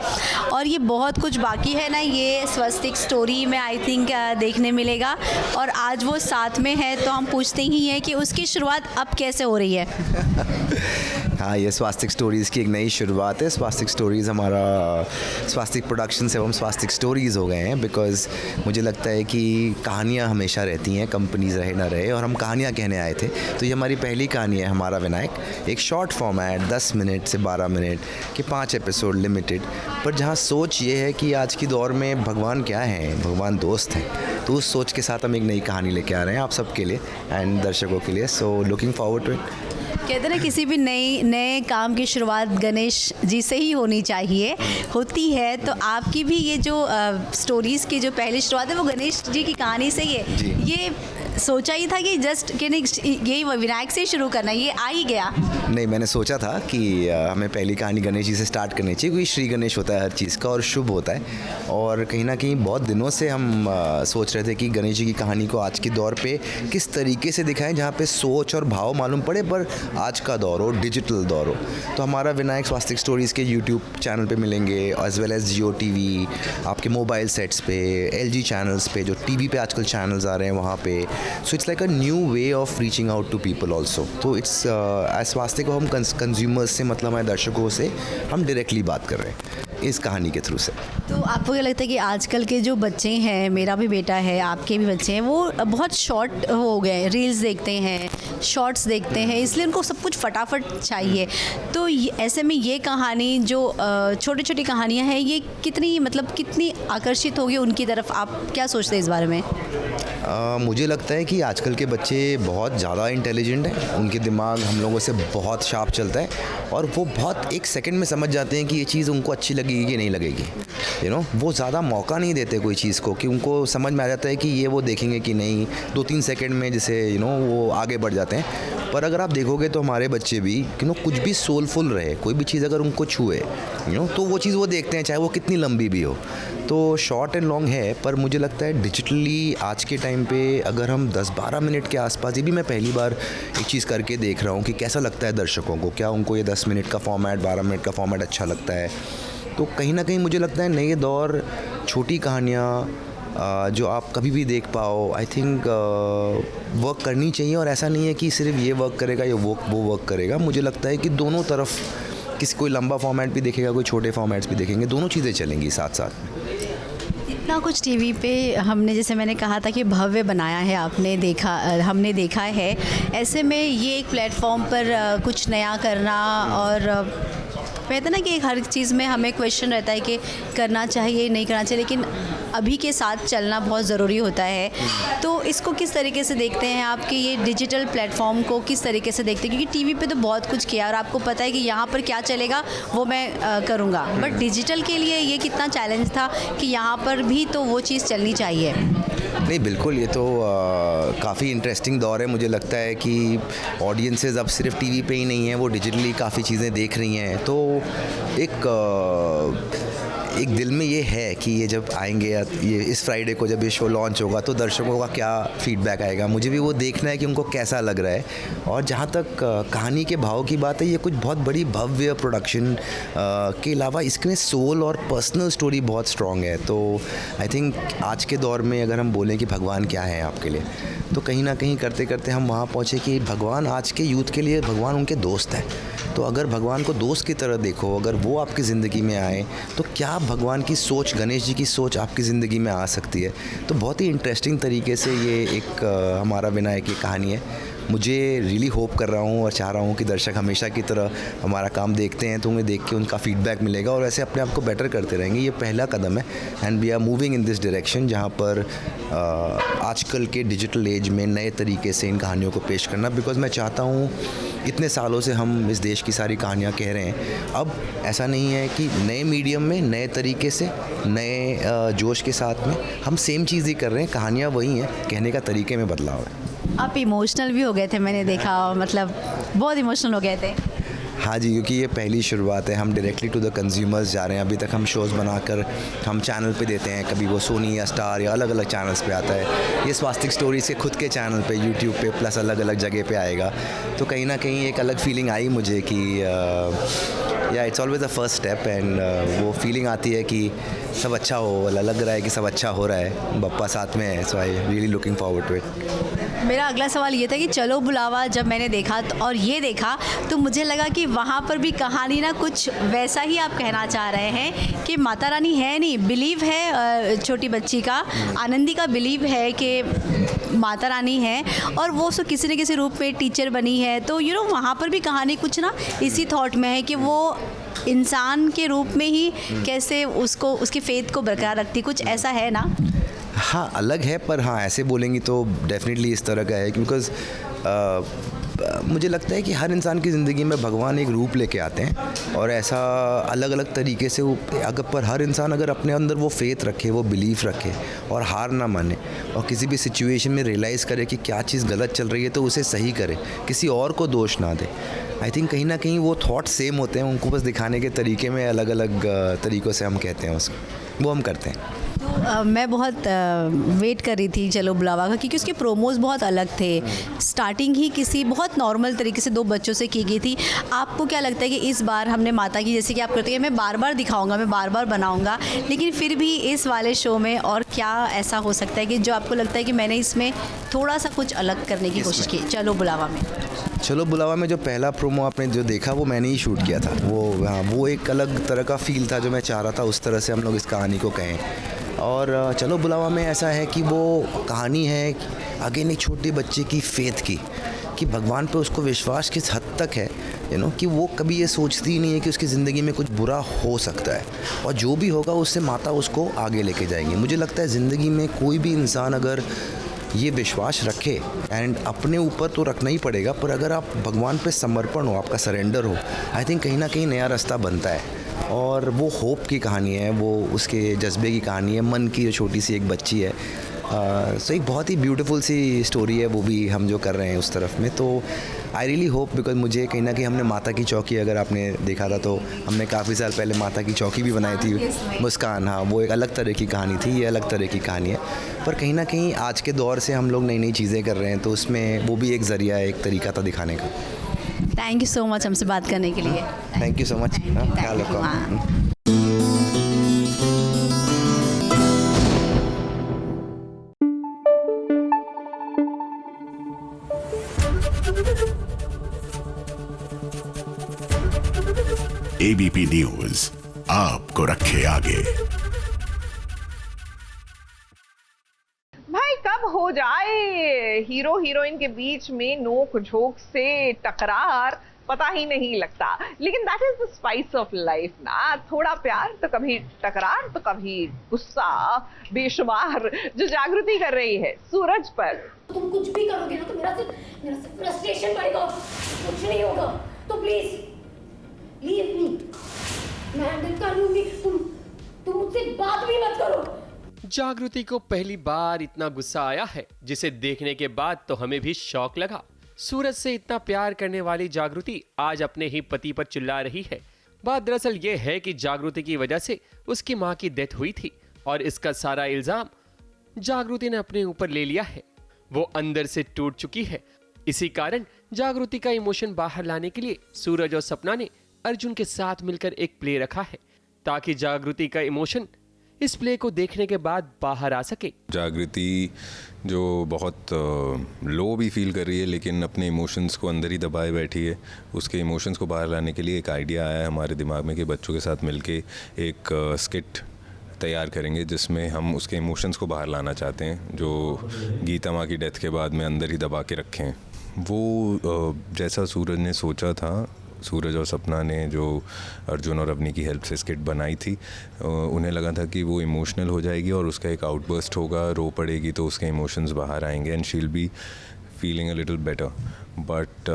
और ये बहुत कुछ बाकी है ना, ये स्वास्तिक स्टोरी में आई थिंक देखने मिलेगा। और आज वो साथ में है तो हम पूछते ही हैं कि उसकी शुरुआत अब कैसे हो रही है। हाँ, ये स्वास्तिक स्टोरीज़ की एक नई शुरुआत है। स्वास्तिक स्टोरीज़ हमारा स्वास्तिक प्रोडक्शन से हम स्वास्तिक स्टोरीज़ हो गए हैं, बिकॉज़ मुझे लगता है कि कहानियाँ हमेशा रहती हैं, कंपनीज रहे ना रहे, और हम कहानियाँ कहने आए थे। तो ये हमारी पहली कहानी है, हमारा विनायक। एक शॉर्ट फॉर्मेट 10 मिनट से 12 मिनट के 5 एपिसोड लिमिटेड, पर जहाँ सोच ये है कि आज की दौर में भगवान क्या है, भगवान दोस्त हैं। तो उस सोच के साथ हम एक नई कहानी लेके आ रहे हैं आप सबके लिए एंड दर्शकों के लिए। So looking forward to it. कहते हैं ना, किसी भी नए काम की शुरुआत गणेश जी से ही होनी चाहिए, होती है। तो आपकी भी ये जो स्टोरीज़ की जो पहली शुरुआत है वो गणेश जी की कहानी से ही है। ये सोचा ही था कि जस्ट कि यही विनायक से ही शुरू करना, ये आ ही गया? नहीं, मैंने सोचा था कि हमें पहली कहानी गणेश जी से स्टार्ट करनी चाहिए, क्योंकि श्री गणेश होता है हर चीज़ का और शुभ होता है। और कहीं ना कहीं बहुत दिनों से हम सोच रहे थे कि गणेश जी की कहानी को आज के दौर पे किस तरीके से दिखाएं जहाँ पे सोच और भाव मालूम पड़े, पर आज का दौर हो, डिजिटल दौर हो। तो हमारा विनायक स्वास्तिक स्टोरीज़ के यूट्यूब चैनल पे मिलेंगे, एज वेल एज जियो टीवी, आपके मोबाइल सेट्स पे, LG चैनल्स पे, जो टीवी पे आजकल चैनल्स आ रहे हैं वहाँ पे, so it's like a new way of reaching out to people also. तो इट्स इस वास्ते को हम कंज्यूमर्स से, मतलब हमारे दर्शकों से हम डायरेक्टली बात कर रहे हैं इस कहानी के थ्रू से. तो आपको क्या लगता है कि आजकल के जो बच्चे हैं, मेरा भी बेटा है, आपके भी बच्चे हैं, वो बहुत शॉर्ट हो गए, रील्स देखते हैं, शॉर्ट्स देखते हैं, इसलिए उनको सब कुछ फटाफट चाहिए. तो ऐसे में ये कहानी जो छोटी छोटी कहानियाँ हैं, ये कितनी आकर्षित होगी उनकी तरफ? आप क्या सोचते हैं इस बारे में? मुझे लगता है कि आजकल के बच्चे बहुत ज़्यादा इंटेलिजेंट हैं. उनके दिमाग हम लोगों से बहुत शार्प चलता है और वो बहुत एक सेकंड में समझ जाते हैं कि ये चीज़ उनको अच्छी लगेगी कि नहीं लगेगी. वो ज़्यादा मौका नहीं देते कोई चीज़ को, कि उनको समझ में आ जाता है कि ये वो देखेंगे कि नहीं. 2-3 सेकंड में जैसे वो आगे बढ़ जाते हैं. पर अगर आप देखोगे तो हमारे बच्चे भी कुछ भी सोलफुल रहे, कोई भी चीज़ अगर उनको छुए तो वो चीज़ वो देखते हैं, चाहे वो कितनी लंबी भी हो. तो शॉर्ट एंड लॉन्ग है, पर मुझे लगता है डिजिटली आज के टाइम पे अगर हम 10-12 मिनट के आसपास, ये भी मैं पहली बार एक चीज़ करके देख रहा हूँ कि कैसा लगता है दर्शकों को, क्या उनको ये 10 मिनट का फॉर्मेट, 12 मिनट का फॉर्मेट अच्छा लगता है. तो कहीं ना कहीं मुझे लगता है नए दौर छोटी कहानियाँ जो आप कभी भी देख पाओ, आई थिंक वर्क करनी चाहिए. और ऐसा नहीं है कि सिर्फ ये वर्क करेगा या वो वर्क करेगा. मुझे लगता है कि दोनों तरफ, कोई लंबा फॉर्मेट भी देखेगा, कोई छोटे फॉर्मेट्स भी देखेंगे, दोनों चीज़ें चलेंगी साथ साथ. इतना कुछ टीवी पे हमने, जैसे मैंने कहा था कि भव्य बनाया है, हमने देखा है. ऐसे में ये एक प्लेटफॉर्म पर कुछ नया करना, और कहते हैं ना कि हर चीज़ में हमें क्वेश्चन रहता है कि करना चाहिए नहीं करना चाहिए, लेकिन अभी के साथ चलना बहुत ज़रूरी होता है. तो इसको किस तरीके से देखते हैं आप, कि ये डिजिटल प्लेटफॉर्म को किस तरीके से देखते हैं? क्योंकि टीवी पे तो बहुत कुछ किया और आपको पता है कि यहाँ पर क्या चलेगा वो मैं करूँगा, बट डिजिटल के लिए ये कितना चैलेंज था कि यहाँ पर भी तो वो चीज़ चलनी चाहिए. नहीं, बिल्कुल, ये तो काफ़ी इंटरेस्टिंग दौर है. मुझे लगता है कि ऑडियंसेस अब सिर्फ टीवी पे ही नहीं है, वो डिजिटली काफ़ी चीज़ें देख रही हैं. तो एक दिल में ये है कि ये जब आएंगे, ये इस फ्राइडे को जब ये शो लॉन्च होगा, तो दर्शकों का क्या फीडबैक आएगा. मुझे भी वो देखना है कि उनको कैसा लग रहा है. और जहाँ तक कहानी के भाव की बात है, ये कुछ बहुत बड़ी भव्य प्रोडक्शन के अलावा इसमें सोल और पर्सनल स्टोरी बहुत स्ट्रॉन्ग है. तो आई थिंक आज के दौर में अगर हम बोलें कि भगवान क्या है आपके लिए, तो कहीं ना कहीं करते करते हम वहाँ पहुँचे कि भगवान आज के यूथ के लिए, भगवान उनके दोस्त हैं. तो अगर भगवान को दोस्त की तरह देखो, अगर वो आपकी ज़िंदगी में आए, तो क्या भगवान की सोच, गणेश जी की सोच आपकी ज़िंदगी में आ सकती है. तो बहुत ही इंटरेस्टिंग तरीके से ये एक हमारा विनायक की कहानी है. मुझे रियली होप कर रहा हूँ और चाह रहा हूँ कि दर्शक हमेशा की तरह हमारा काम देखते हैं, तो उन्हें देख के उनका फीडबैक मिलेगा और ऐसे अपने आप को बेटर करते रहेंगे. ये पहला कदम है and we are moving in this direction, जहाँ पर आजकल के डिजिटल एज में नए तरीके से इन कहानियों को पेश करना. बिकॉज मैं चाहता हूँ, इतने सालों से हम इस देश की सारी कहानियाँ कह रहे हैं, अब ऐसा नहीं है कि नए मीडियम में, नए तरीके से, नए जोश के साथ में हम सेम चीज़ ही कर रहे हैं. कहानियाँ वही हैं, कहने का तरीके में बदलाव है. आप इमोशनल भी हो गए थे, मैंने देखा, मतलब बहुत इमोशनल हो गए थे. हाँ जी, क्योंकि ये पहली शुरुआत है. हम डायरेक्टली टू द कंज्यूमर्स जा रहे हैं. अभी तक हम शोज़ बनाकर हम चैनल पे देते हैं, कभी वो सोनी या स्टार या अलग अलग चैनल्स पे आता है. ये स्वास्तिक स्टोरीज के खुद के चैनल पे, यूट्यूब पे, प्लस अलग अलग जगह पे आएगा. तो कहीं ना कहीं एक अलग फीलिंग आई मुझे कि या it's always the first step. And वो फीलिंग आती है कि सब अच्छा हो, लग रहा है कि सब अच्छा हो रहा है, बप्पा साथ में है. So I really looking forward to it. मेरा अगला सवाल ये था कि चलो बुलावा जब मैंने देखा और ये देखा, तो मुझे लगा कि वहाँ पर भी कहानी ना कुछ वैसा ही आप कहना चाह रहे हैं कि माता रानी है नहीं, बिलीव है छोटी बच्ची का, आनंदी का बिलीव है कि माता रानी है और वो उसको किसी न किसी रूप में टीचर बनी है. तो वहाँ पर भी कहानी कुछ ना इसी थॉट में है कि वो इंसान के रूप में ही कैसे उसको, उसकी फेथ को बरकरार रखती, कुछ ऐसा है ना. हाँ, अलग है, पर हाँ ऐसे बोलेंगी तो डेफिनेटली इस तरह का है. बिकॉज़ मुझे लगता है कि हर इंसान की ज़िंदगी में भगवान एक रूप लेके आते हैं और ऐसा अलग अलग तरीके से अगर पर हर इंसान अगर अपने अंदर वो फेथ रखे, वो बिलीफ रखे और हार ना माने और किसी भी सिचुएशन में रियलाइज़ करे कि क्या चीज़ गलत चल रही है तो उसे सही करे, किसी और को दोष ना दे. आई थिंक कहीं ना कहीं वो थॉट सेम होते हैं, उनको बस दिखाने के तरीके में अलग अलग तरीक़ों से हम कहते हैं उसको, वो हम करते हैं. तो मैं बहुत वेट कर रही थी चलो बुलावा का, क्योंकि उसके प्रोमोज बहुत अलग थे। स्टार्टिंग ही किसी बहुत नॉर्मल तरीके से 2 बच्चों से की गई थी। आपको क्या लगता है कि इस बार हमने माता की, जैसे कि आप करते हैं, मैं बार बार दिखाऊंगा, मैं बार बार बनाऊंगा, लेकिन फिर भी इस वाले शो में और क्या ऐसा हो सकता है कि जो आपको लगता है कि मैंने इसमें थोड़ा सा कुछ अलग करने की कोशिश की चलो बुलावा में? चलो बुलावा में जो पहला प्रोमो आपने जो देखा वो मैंने ही शूट किया था। वो एक अलग तरह का फील था जो मैं चाह रहा था उस तरह से हम लोग इस कहानी को कहें। और चलो बुलावा में ऐसा है कि वो कहानी है अगेन एक छोटे बच्चे की फेथ की, कि भगवान पे उसको विश्वास किस हद तक है कि वो कभी ये सोचती ही नहीं है कि उसकी ज़िंदगी में कुछ बुरा हो सकता है, और जो भी होगा उससे माता उसको आगे लेके जाएंगी। मुझे लगता है ज़िंदगी में कोई भी इंसान अगर ये विश्वास रखे, एंड अपने ऊपर तो रखना ही पड़ेगा, पर अगर आप भगवान पे समर्पण हो, आपका सरेंडर हो, आई थिंक कहीं ना कहीं नया रास्ता बनता है। और वो होप की कहानी है, वो उसके जज्बे की कहानी है, मन की जो छोटी सी एक बच्ची है। सो एक बहुत ही ब्यूटीफुल सी स्टोरी है वो भी हम जो कर रहे हैं उस तरफ में। तो आई रियली होप, बिकॉज मुझे कहीं ना कहीं हमने माता की चौकी, अगर आपने देखा था तो हमने काफ़ी साल पहले माता की चौकी भी बनाई थी, मुस्कान। हाँ, वो एक अलग तरह की कहानी थी, ये अलग तरह की कहानी है। पर कहीं ना कहीं आज के दौर से हम लोग नई नई चीज़ें कर रहे हैं, तो उसमें वो भी एक ज़रिया है, एक तरीका था दिखाने का। थैंक यू सो मच हमसे बात करने के लिए। Thank you so much. ख्याल रखो। ABP न्यूज़ आपको रखे आगे। भाई कब हो जाए हीरो हीरोइन के बीच में नोक झोंक से टकरार, पता ही नहीं लगता। लेकिन that is the spice of life ना, थोड़ा प्यार तो कभी टकरार तो कभी गुस्सा, बेशुमार जो जागृति कर रही है सूरज पर। तुम कुछ भी करोगे ना तो मेरा सिर्फ फ्रस्ट्रेशन बढ़ेगा, कुछ नहीं होगा। तो प्लीज लीव मी, मैं हैंडल कर लूंगी। तुम मुझसे बात भी मत करो। जागृति को पहली बार इतना गुस्सा आया है जिसे देखने के बाद तो हमें भी शौक लगा। सूरज से इतना प्यार करने वाली जागृति आज अपने ही पति पर चिल्ला रही है। बात दरअसल ये है कि जागृति की वजह से उसकी मां की डेथ हुई थी और इसका सारा इल्जाम जागृति ने अपने ऊपर ले लिया है। वो अंदर से टूट चुकी है। इसी कारण जागृति का इमोशन बाहर लाने के लिए सूरज और सपना ने अर्जुन के साथ मिलकर एक प्ले रखा है ताकि जागृति का इमोशन इस प्ले को देखने के बाद बाहर आ सके। जागृति जो बहुत लो भी फील कर रही है लेकिन अपने इमोशंस को अंदर ही दबाए बैठी है, उसके इमोशंस को बाहर लाने के लिए एक आइडिया आया है हमारे दिमाग में कि बच्चों के साथ मिलके एक स्किट तैयार करेंगे जिसमें हम उसके इमोशंस को बाहर लाना चाहते हैं जो गीता माँ की डेथ के बाद में अंदर ही दबा के रखे हैं। वो जैसा सूरज ने सोचा था, सूरज और सपना ने जो अर्जुन और अवनी की हेल्प से स्किट बनाई थी, उन्हें लगा था कि वो इमोशनल हो जाएगी और उसका एक आउटबर्स्ट होगा, रो पड़ेगी तो उसके इमोशंस बाहर आएंगे and she will be feeling a little better. But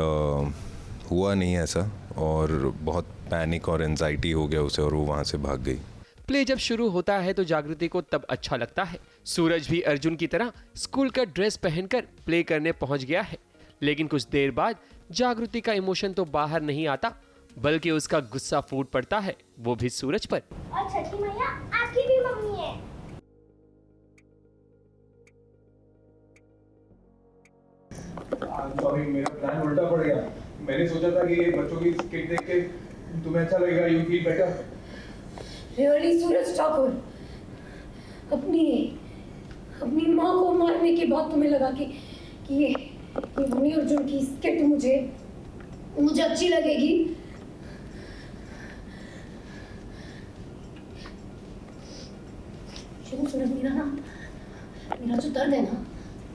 हुआ नहीं ऐसा और बहुत पैनिक और एंजाइटी हो गया उसे और वो वहाँ से भाग गई। प्ले जब शुरू होता है तो जागृति को तब अच्छा लगता है। सूरज भी अर्जुन की तरह स्कूल का ड्रेस पहनकर प्ले करने पहुंच गया है, लेकिन कुछ देर बाद जागृति का इमोशन तो बाहर नहीं आता बल्कि उसका गुस्सा फूट पड़ता है, वो भी सूरज पर। और छठी मैया आपकी भी मम्मी है। सॉरी, मेरा प्लान उल्टा पड़ गया। मैंने सोचा था कि ये बच्चों की स्किट देख के तुम्हें अच्छा लगेगा, यू फील बेटर। रियली सूरज ठाकुर, अपनी माँ को मारने के बाद तुम्हें लगा कि ये अवनी अर्जुन की स्किट मुझे अच्छी लगेगी। सूरज, मेरा जो दर्द है ना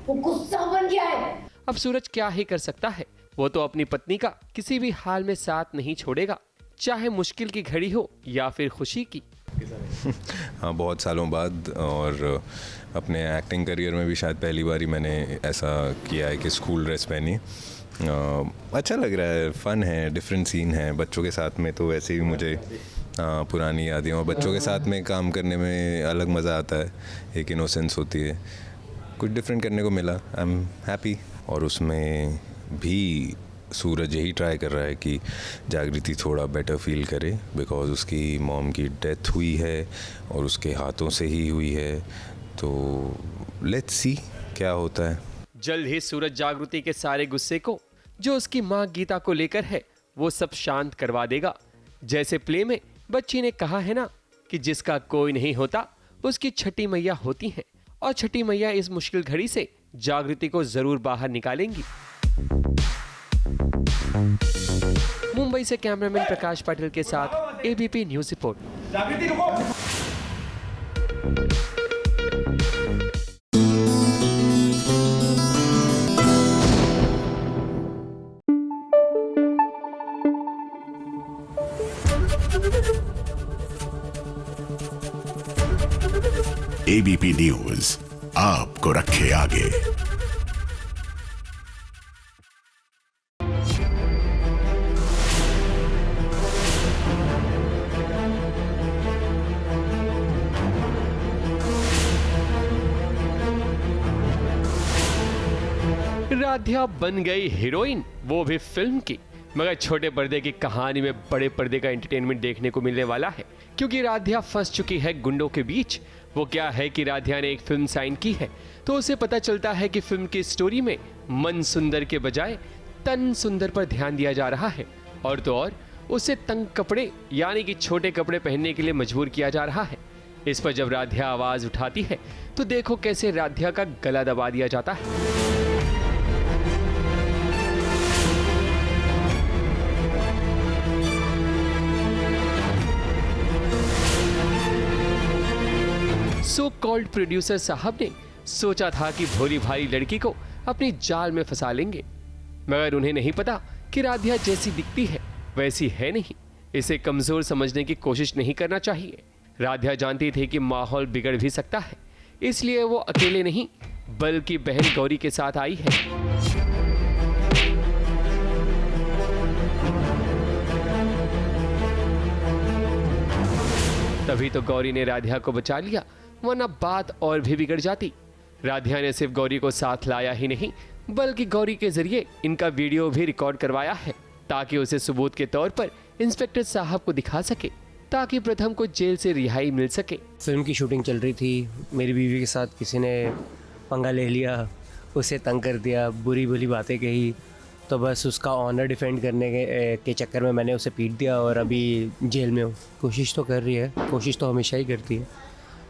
वो गुस्सा बन गया है। अब सूरज क्या ही कर सकता है, वो तो अपनी पत्नी का किसी भी हाल में साथ नहीं छोड़ेगा, चाहे मुश्किल की घड़ी हो या फिर खुशी की। हाँ, बहुत सालों बाद और अपने एक्टिंग करियर में भी शायद पहली बार ही मैंने ऐसा किया है कि स्कूल ड्रेस पहनी। अच्छा लग रहा है, फ़न है, डिफरेंट सीन है। बच्चों के साथ में तो वैसे भी मुझे पुरानी यादें और बच्चों के साथ में काम करने में अलग मज़ा आता है, एक इनोसेंस होती है, कुछ डिफरेंट करने को मिला। I am happy. और उसमें भी सूरज यही ट्राई कर रहा है कि जागृति थोड़ा बेटर फील करे, बिकॉज़ उसकी मॉम की डेथ हुई है और उसके हाथों से ही हुई है। तो लेट्स सी क्या होता है। जल्द ही सूरज जागृति के सारे गुस्से को जो उसकी माँ गीता को लेकर है वो सब शांत करवा देगा। जैसे प्ले में बच्ची ने कहा है ना कि जिसका कोई नहीं होता उसकी छठी मैया होती है, और छठी मैया इस मुश्किल घड़ी से जागृति को जरूर बाहर निकालेंगी। मुंबई से कैमरामैन प्रकाश पाटिल के साथ एबीपी न्यूज रिपोर्ट। जागृति रुको। एबीपी न्यूज आपको रखे आगे। राध्या बन गई हीरोइन, वो भी फिल्म की। मगर छोटे पर्दे की कहानी में बड़े पर्दे का एंटरटेनमेंट देखने को मिलने वाला है, क्योंकि राध्या फंस चुकी है गुंडों के बीच। वो क्या है कि राध्या ने एक फिल्म साइन की है तो उसे पता चलता है कि फिल्म की स्टोरी में मन सुंदर के बजाय तन सुंदर पर ध्यान दिया जा रहा है, और तो और उसे तंग कपड़े यानी कि छोटे कपड़े पहनने के लिए मजबूर किया जा रहा है। इस पर जब राध्या आवाज उठाती है तो देखो कैसे राध्या का गला दबा दिया जाता है। सो कॉल्ड प्रोड्यूसर साहब ने सोचा था कि भोली भाली लड़की को अपनी जाल में फंसा लेंगे, मगर उन्हें नहीं पता कि राध्या जैसी दिखती है वैसी है नहीं। इसे कमजोर समझने की कोशिश नहीं करना चाहिए। राध्या जानती थी कि माहौल बिगड़ भी सकता है, इसलिए वो अकेले नहीं बल्कि बहन गौरी के साथ आई है। तभी तो गौरी ने राध्या को बचा लिया, वरना बात और भी बिगड़ जाती। राध्या ने सिर्फ गौरी को साथ लाया ही नहीं बल्कि गौरी के जरिए इनका वीडियो भी रिकॉर्ड करवाया है, ताकि उसे सबूत के तौर पर इंस्पेक्टर साहब को दिखा सके, ताकि प्रथम को जेल से रिहाई मिल सके। फिल्म की शूटिंग चल रही थी, मेरी बीवी के साथ किसी ने पंगा ले लिया, उसे तंग कर दिया, बुरी बुरी बातें कही, तो बस उसका ऑनर डिफेंड करने के चक्कर में मैंने उसे पीट दिया और अभी जेल में हूँ। कोशिश तो कर रही है, कोशिश तो हमेशा ही करती है।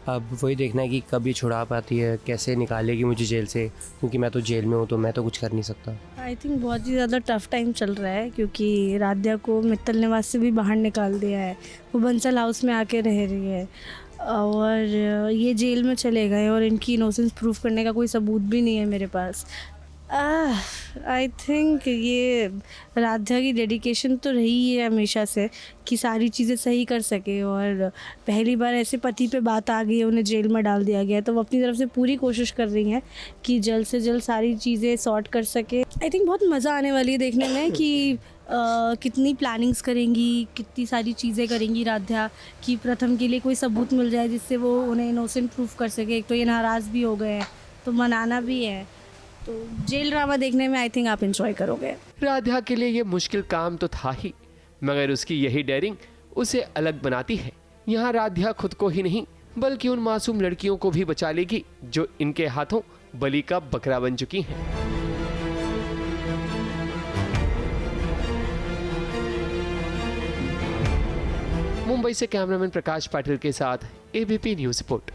अब वही देखना है कि कब ये छुड़ा पाती है, कैसे निकालेगी मुझे जेल से, क्योंकि मैं तो जेल में हूँ तो मैं तो कुछ कर नहीं सकता। आई थिंक बहुत ही ज़्यादा टफ टाइम चल रहा है, क्योंकि राध्या को मित्तल निवास से भी बाहर निकाल दिया है, वो बंसल हाउस में आके रह रही है और ये जेल में चले गए और इनकी इनोसेंस प्रूफ करने का कोई सबूत भी नहीं है मेरे पास। आई थिंक ये राध्या की डेडिकेशन तो रही है हमेशा से कि सारी चीज़ें सही कर सके, और पहली बार ऐसे पति पे बात आ गई है, उन्हें जेल में डाल दिया गया है, तो वो अपनी तरफ से पूरी कोशिश कर रही हैं कि जल्द से जल्द सारी चीज़ें सॉर्ट कर सके। आई थिंक बहुत मज़ा आने वाली है देखने में कि कितनी प्लानिंग्स करेंगी, कितनी सारी चीज़ें करेंगी राध्या कि प्रथम के लिए कोई सबूत मिल जाए जिससे वो उन्हें इनोसेंट प्रूफ कर सके। एक तो ये नाराज़ भी हो गए हैं तो मनाना भी है, तो जेल ड्रामा देखने में आई थिंक आप एंजॉय करोगे। राध्या के लिए ये मुश्किल काम तो था ही, मगर उसकी यही डेयरिंग उसे अलग बनाती है। यहाँ राध्या खुद को ही नहीं बल्कि उन मासूम लड़कियों को भी बचा लेगी जो इनके हाथों बलि का बकरा बन चुकी हैं। मुंबई से कैमरामैन प्रकाश पाटिल के साथ ABP news report.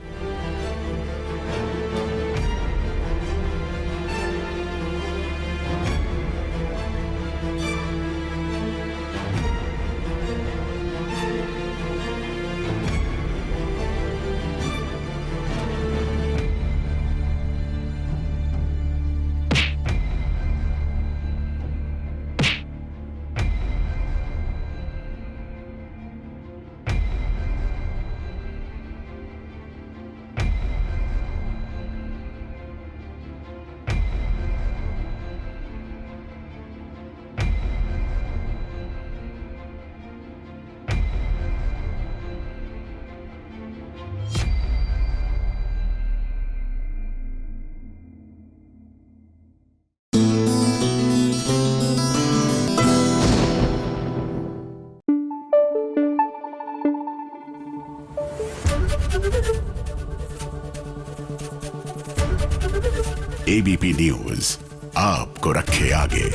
ABP news आपको रखे आगे।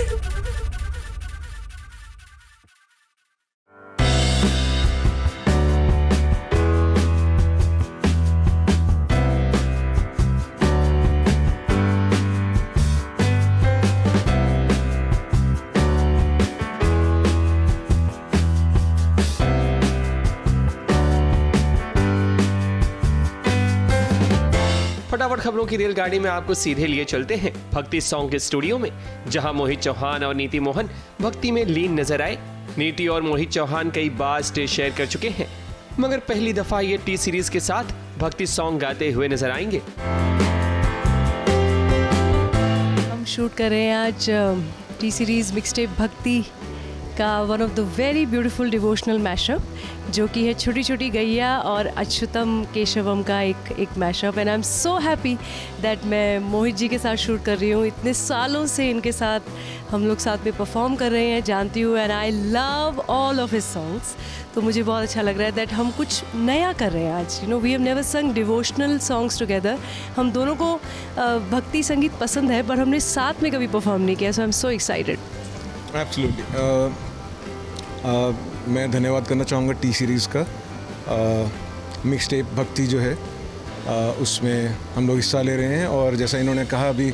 फटाफट खबरों की रेलगाड़ी में आपको सीधे लिए चलते हैं भक्ति सॉन्ग के स्टूडियो में, जहां मोहित चौहान और नीति मोहन भक्ति में लीन नजर आए। नीति और मोहित चौहान कई बार स्टेज शेयर कर चुके हैं, मगर पहली दफा ये टी सीरीज के साथ भक्ति सॉन्ग गाते हुए नजर आएंगे। हम शूट कर रहे हैं आज टी सीरीज मिक्सटेप भक्ति का one of the very beautiful devotional mashup, जो कि है छोटी छोटी गैया और अच्युतम केशवम का एक mashup. And I am so happy that मैं मोहित जी के साथ शूट कर रही हूँ। इतने सालों से इनके साथ हम लोग साथ में परफॉर्म कर रहे हैं, जानती हूँ, and I love all of his songs. तो मुझे बहुत अच्छा लग रहा है दैट हम कुछ नया कर रहे हैं आज। You know, we have never sung devotional songs together. हम दोनों को भक्ति संगीत पसंद है, पर हमने साथ में कभी परफॉर्म नहीं किया। So I am so excited. Absolutely. मैं धन्यवाद करना चाहूँगा टी सीरीज़ का। मिक्सटेप भक्ति जो है उसमें हम लोग हिस्सा ले रहे हैं, और जैसा इन्होंने कहा अभी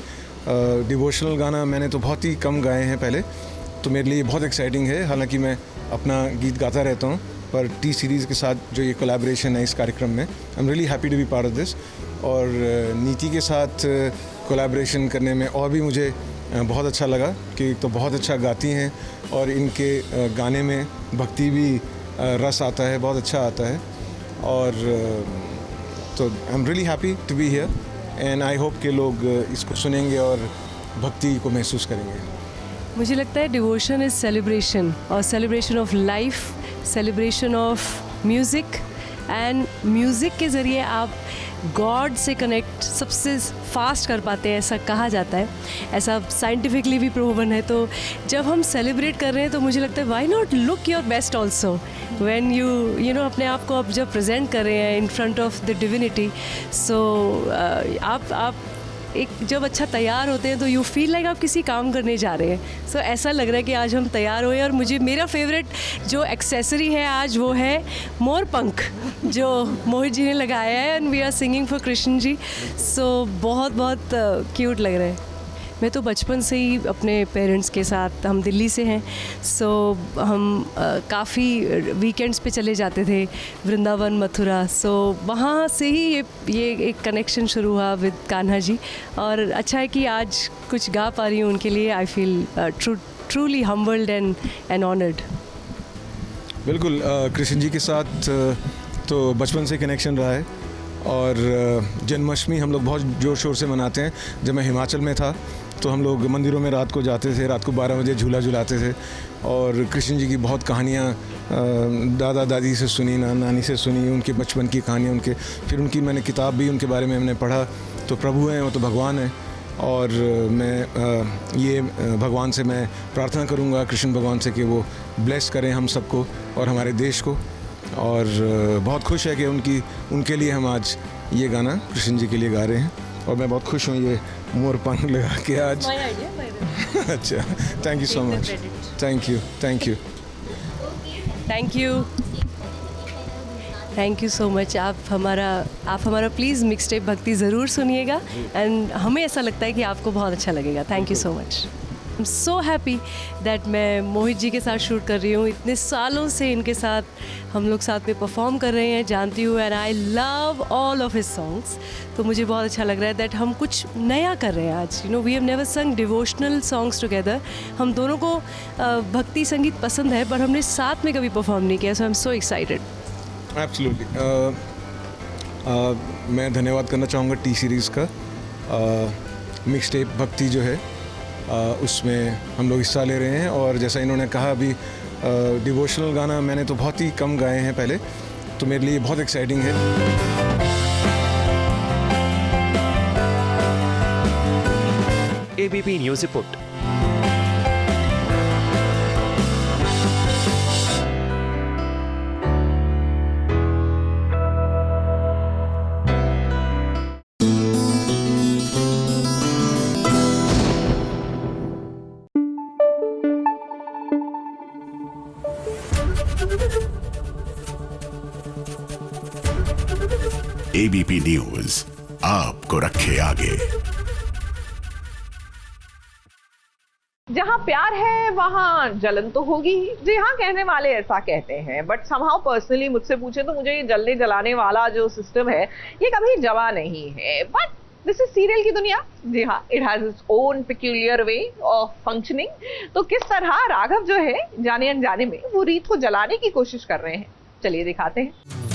डिवोशनल गाना मैंने तो बहुत ही कम गाए हैं पहले, तो मेरे लिए बहुत एक्साइटिंग है। हालांकि मैं अपना गीत गाता रहता हूँ, पर टी सीरीज़ के साथ जो ये कोलैबोरेशन है इस कार्यक्रम में, I am really happy to be part of this. और नीति के साथ कोलैबोरेशन करने में और भी मुझे बहुत अच्छा लगा कि तो बहुत अच्छा गाती हैं, और इनके गाने में भक्ति भी रस आता है, बहुत अच्छा आता है। और तो I am really happy to be here, and I hope कि लोग इसको सुनेंगे और भक्ति को महसूस करेंगे। मुझे लगता है डिवोशन इज़ सेलिब्रेशन, और celebration of life, celebration of music, and music के ज़रिए आप गॉड से कनेक्ट सबसे फास्ट कर पाते हैं, ऐसा कहा जाता है। ऐसा साइंटिफिकली भी प्रूवन है। तो जब हम सेलिब्रेट कर रहे हैं तो मुझे लगता है why not look your best also when you know अपने आप को आप जब प्रेजेंट कर रहे हैं in front of the divinity. So आप एक जब अच्छा तैयार होते हैं तो यू फील लाइक आप किसी काम करने जा रहे हैं। सो ऐसा लग रहा है कि आज हम तैयार हुए। और मुझे मेरा फेवरेट जो एक्सेसरी है आज वो है मोर पंख, जो मोहित जी ने लगाया है, and we are singing for Krishna ji. So बहुत बहुत क्यूट लग रहा है। मैं तो बचपन से ही अपने पेरेंट्स के साथ, हम दिल्ली से हैं, सो हम काफ़ी वीकेंड्स पे चले जाते थे वृंदावन, मथुरा। सो वहाँ से ही ये एक कनेक्शन शुरू हुआ विद कान्हा जी। और अच्छा है कि आज कुछ गा पा रही हूँ उनके लिए। I feel truly humbled and honoured. बिल्कुल, कृष्ण जी के साथ तो बचपन से कनेक्शन रहा है, और जन्माष्टमी हम लोग बहुत ज़ोर शोर से मनाते हैं। जब मैं हिमाचल में था तो हम लोग मंदिरों में रात को जाते थे, रात को 12 बजे झूला झुलाते थे, और कृष्ण जी की बहुत कहानियाँ दादा दादी से सुनी, नानी से सुनी, उनके बचपन की कहानियाँ, उनके फिर उनकी मैंने किताब भी उनके बारे में हमने पढ़ा। तो प्रभु हैं, वो तो भगवान हैं, और मैं ये भगवान से मैं प्रार्थना करूँगा, कृष्ण भगवान से, कि वो ब्लेस करें हम सबको और हमारे देश को। और बहुत खुश है कि उनके लिए हम आज ये गाना कृष्ण जी के लिए गा रहे हैं, और मैं बहुत खुश हूँ ये मोर पंख लगा के आज। अच्छा, thank you so much. Thank you thank you so much. आप हमारा प्लीज़ मिक्सटेप भक्ति ज़रूर सुनिएगा, एंड हमें ऐसा लगता है कि आपको बहुत अच्छा लगेगा। Thank you so much. I am so happy that मैं मोहित जी के साथ शूट कर रही हूँ। इतने सालों से इनके साथ हम लोग साथ में परफॉर्म कर रहे हैं, जानती हूँ, and I love all of his songs. तो मुझे बहुत अच्छा लग रहा है दैट हम कुछ नया कर रहे हैं आज। You know, we have never sung devotional songs together. हम दोनों को भक्ति संगीत पसंद है, पर हमने साथ में कभी परफॉर्म नहीं किया। So I am so excited. Absolutely. मैं धन्यवाद करना चाहूँगा टी सीरीज़ का। मिक्सटेप भक्ति जो है उसमें हम लोग हिस्सा ले रहे हैं, और जैसा इन्होंने कहा अभी डिवोशनल गाना मैंने तो बहुत ही कम गाए हैं पहले, तो मेरे लिए बहुत एक्साइटिंग है। ABP news report. ABP news आपको रखे आगे। जहाँ प्यार है वहाँ जलन तो होगी ही। जी हाँ, कहने वाले ऐसा कहते हैं, बट समहाउ पर्सनली मुझसे पूछे तो मुझे ये जलने जलाने वाला जो सिस्टम है ये कभी जमा नहीं है। बट दिस इज सीरियल की दुनिया। जी हाँ, it has its own peculiar way of functioning. तो किस तरह राघव जो है जाने अनजाने में वो रीत को जलाने की कोशिश कर रहे हैं, चलिए दिखाते हैं।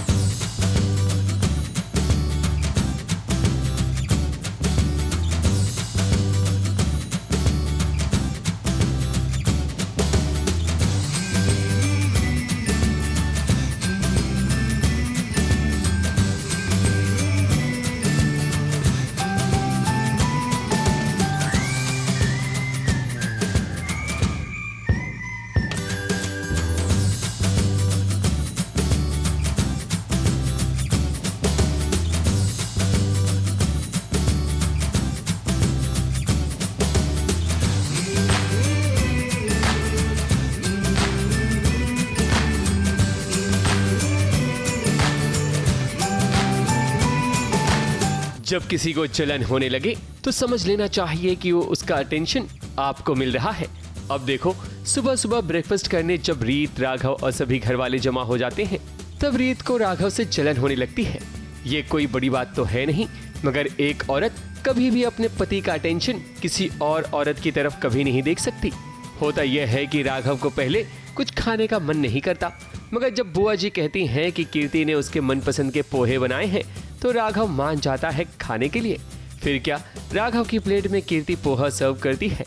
जब किसी को जलन होने लगे तो समझ लेना चाहिए कि वो उसका अटेंशन आपको मिल रहा है। अब देखो, सुबह सुबह ब्रेकफास्ट करने जब रीत, राघव और सभी घर वाले जमा हो जाते हैं तब रीत को राघव से जलन होने लगती है। ये कोई बड़ी बात तो है नहीं, मगर एक औरत कभी भी अपने पति का अटेंशन किसी और औरत की तरफ कभी नहीं देख सकती। होता यह है कि राघव को पहले कुछ खाने का मन नहीं करता, मगर जब बुआ जी कहती हैं कि कीर्ति ने उसके मनपसंद के पोहे बनाए हैं तो राघव मान जाता है खाने के लिए। फिर क्या, राघव की प्लेट में कीर्ति पोहा सर्व करती है।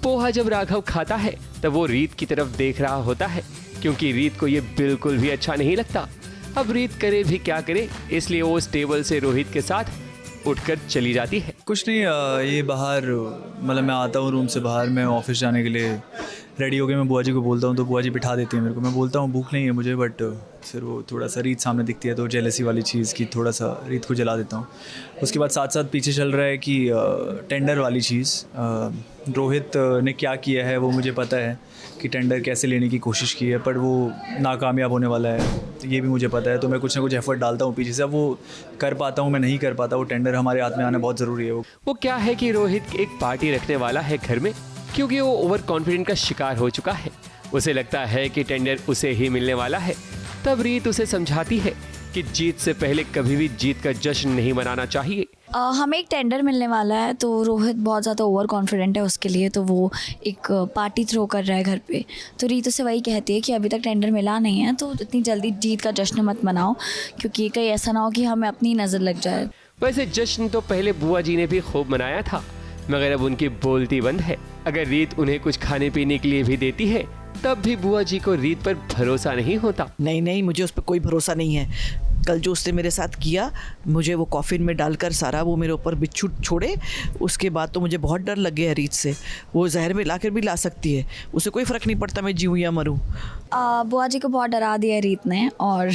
पोहा जब राघव खाता है तब वो रीत की तरफ देख रहा होता है, क्योंकि रीत को ये बिल्कुल भी अच्छा नहीं लगता। अब रीत करे भी क्या करे, इसलिए वो उस टेबल से रोहित के साथ उठकर चली जाती है। कुछ नहीं, ये बाहर मतलब मैं आता हूँ रूम से बाहर, मैं ऑफिस जाने के लिए रेडी हो गए। मैं बुआ जी को बोलता हूँ तो बुआ जी बिठा देती है मेरे को। मैं बोलता हूँ भूख नहीं है मुझे, बट फिर वो थोड़ा सा रीत सामने दिखती है तो जेलसी वाली चीज़ की थोड़ा सा रीत को जला देता हूँ। उसके बाद साथ साथ पीछे चल रहा है कि टेंडर वाली चीज़ रोहित ने क्या किया है वो मुझे पता है कि टेंडर कैसे लेने की कोशिश की है, पर वो नाकामयाब होने वाला है तो ये भी मुझे पता है। तो मैं कुछ ना कुछ एफर्ट डालता हूँ पीछे से। अब वो कर पाता हूँ मैं नहीं कर पाता, वो टेंडर हमारे हाथ में आना बहुत ज़रूरी है। वो क्या है कि रोहित एक पार्टी रखने वाला है घर में, क्योंकि वो ओवर कॉन्फिडेंट का शिकार हो चुका है। उसे लगता है कि टेंडर उसे ही मिलने वाला है। तब रीत उसे समझाती है कि जीत से पहले कभी भी जीत का जश्न नहीं मनाना चाहिए। हमें एक टेंडर मिलने वाला है तो रोहित बहुत ज़्यादा ओवर कॉन्फिडेंट है उसके लिए, तो वो एक पार्टी थ्रो कर रहा है घर पे। तो रीत उसे वही कहती है कि अभी तक टेंडर मिला नहीं है तो इतनी जल्दी जीत का जश्न मत मनाओ, क्योंकि कहीं ऐसा ना हो कि हमें अपनी नज़र लग जाए। वैसे जश्न तो पहले बुआ जी ने भी खूब मनाया था, मगर अब उनकी बोलती बंद है। अगर रीत उन्हें कुछ खाने पीने के लिए भी देती है तब भी बुआ जी को रीत पर भरोसा नहीं होता। नहीं, मुझे उस पर कोई भरोसा नहीं है। कल जो उसने मेरे साथ किया, मुझे वो कॉफिन में डालकर सारा वो मेरे ऊपर बिच्छू छोड़े, उसके बाद तो मुझे बहुत डर लग गया रीत से। वो जहर में लाकर भी ला सकती है, उसे कोई फ़र्क नहीं पड़ता मैं जीऊँ या मरूँ। बुआ जी को बहुत डरा दिया रीत ने, और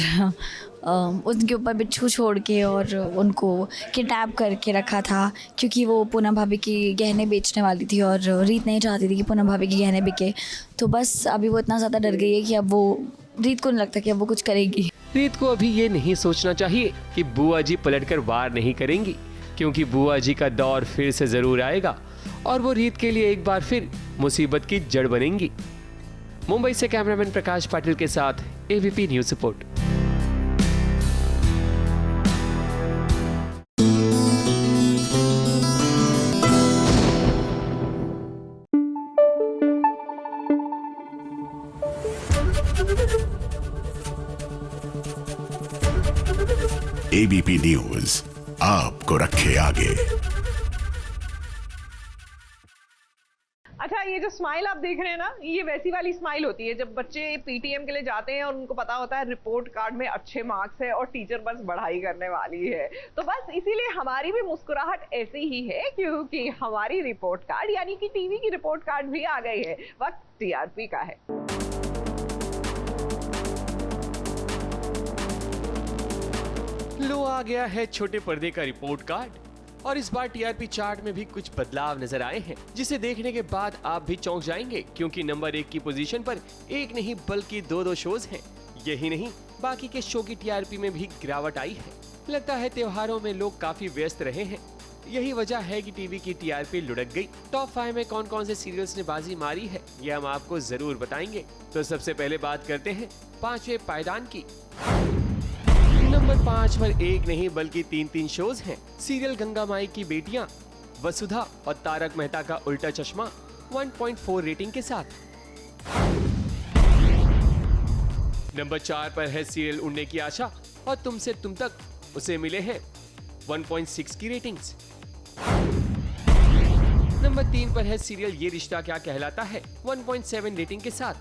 उनके ऊपर बिच्छू छोड़ के और उनको किडनैप करके रखा था, क्योंकि वो पूनम भाभी की गहने बेचने वाली थी और रीत नहीं चाहती थी कि पूनम भाभी के गहने बिके। तो बस अभी वो इतना ज़्यादा डर गई है कि अब वो रीत को नहीं लगता कि अब वो कुछ करेगी। रीत को अभी ये नहीं सोचना चाहिए कि बुआ जी पलटकर वार नहीं करेंगी, क्योंकि बुआ जी का दौर फिर से जरूर आएगा और वो रीत के लिए एक बार फिर मुसीबत की जड़ बनेंगी। मुंबई से कैमरामैन प्रकाश पाटिल के साथ ABP news report. ABP news आपको रखे आगे। अच्छा, ये जो स्माइल आप देख रहे हैं ना, ये वैसी वाली स्माइल होती है जब बच्चे पीटीएम के लिए जाते हैं और उनको पता होता है रिपोर्ट कार्ड में अच्छे मार्क्स है और टीचर बस बढ़ाई करने वाली है। तो बस इसीलिए हमारी भी मुस्कुराहट ऐसी ही है, क्योंकि हमारी रिपोर्ट कार्ड यानी कि टीवी की रिपोर्ट कार्ड भी आ गई है। वक्त टीआरपी का है। लो, आ गया है छोटे पर्दे का रिपोर्ट कार्ड, और इस बार टीआरपी चार्ट में भी कुछ बदलाव नजर आए हैं, जिसे देखने के बाद आप भी चौंक जाएंगे, क्योंकि नंबर 1 की पोजीशन पर एक नहीं बल्कि 2 शोज हैं। यही नहीं, बाकी के शो की टीआरपी में भी गिरावट आई है। लगता है त्योहारों में लोग काफी व्यस्त रहे हैं, यही वजह है कि टीवी की टीआरपी लुढ़क गई। टॉप 5 में कौन कौन से सीरियल्स ने बाजी मारी है, ये हम आपको जरूर बताएंगे। तो सबसे पहले बात करते हैं 5वें पायदान की। नंबर 5 पर एक नहीं बल्कि 3 शोज हैं। सीरियल गंगा माई की बेटियां, वसुधा और तारक मेहता का उल्टा चश्मा 1.4 रेटिंग के साथ। नंबर 4 पर है सीरियल उड़ने की आशा और तुमसे तुम तक, उसे मिले हैं 1.6 की रेटिंग्स। नंबर 3 पर है सीरियल ये रिश्ता क्या कहलाता है 1.7 रेटिंग के साथ।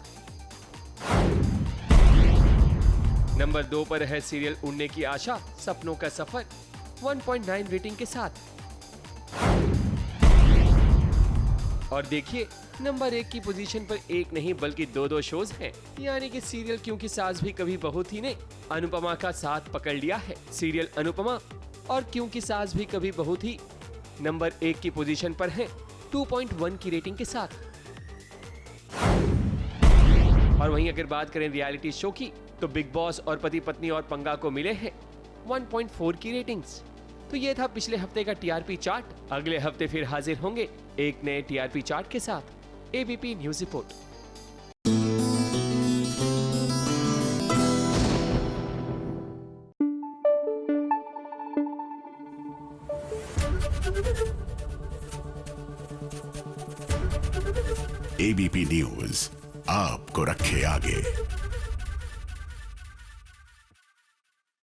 नंबर 2 पर है सीरियल उड़ने की आशा सपनों का सफर 1.9 रेटिंग के साथ। और देखिए नंबर 1 की पोजीशन पर एक नहीं बल्कि 2 शोज हैं, यानी कि सीरियल क्योंकि सास भी कभी बहू थी ने अनुपमा का साथ पकड़ लिया है। सीरियल अनुपमा और क्योंकि सास भी कभी बहू थी नंबर 1 की पोजीशन पर है 2.1 की रेटिंग के साथ। और वहीं अगर बात करें रियलिटी शो की तो बिग बॉस और पति पत्नी और पंगा को मिले हैं 1.4 की रेटिंग्स। तो ये था पिछले हफ्ते का टीआरपी चार्ट। अगले हफ्ते फिर हाजिर होंगे एक नए टीआरपी चार्ट के साथ। ABP news report. ABP news आपको रखे आगे।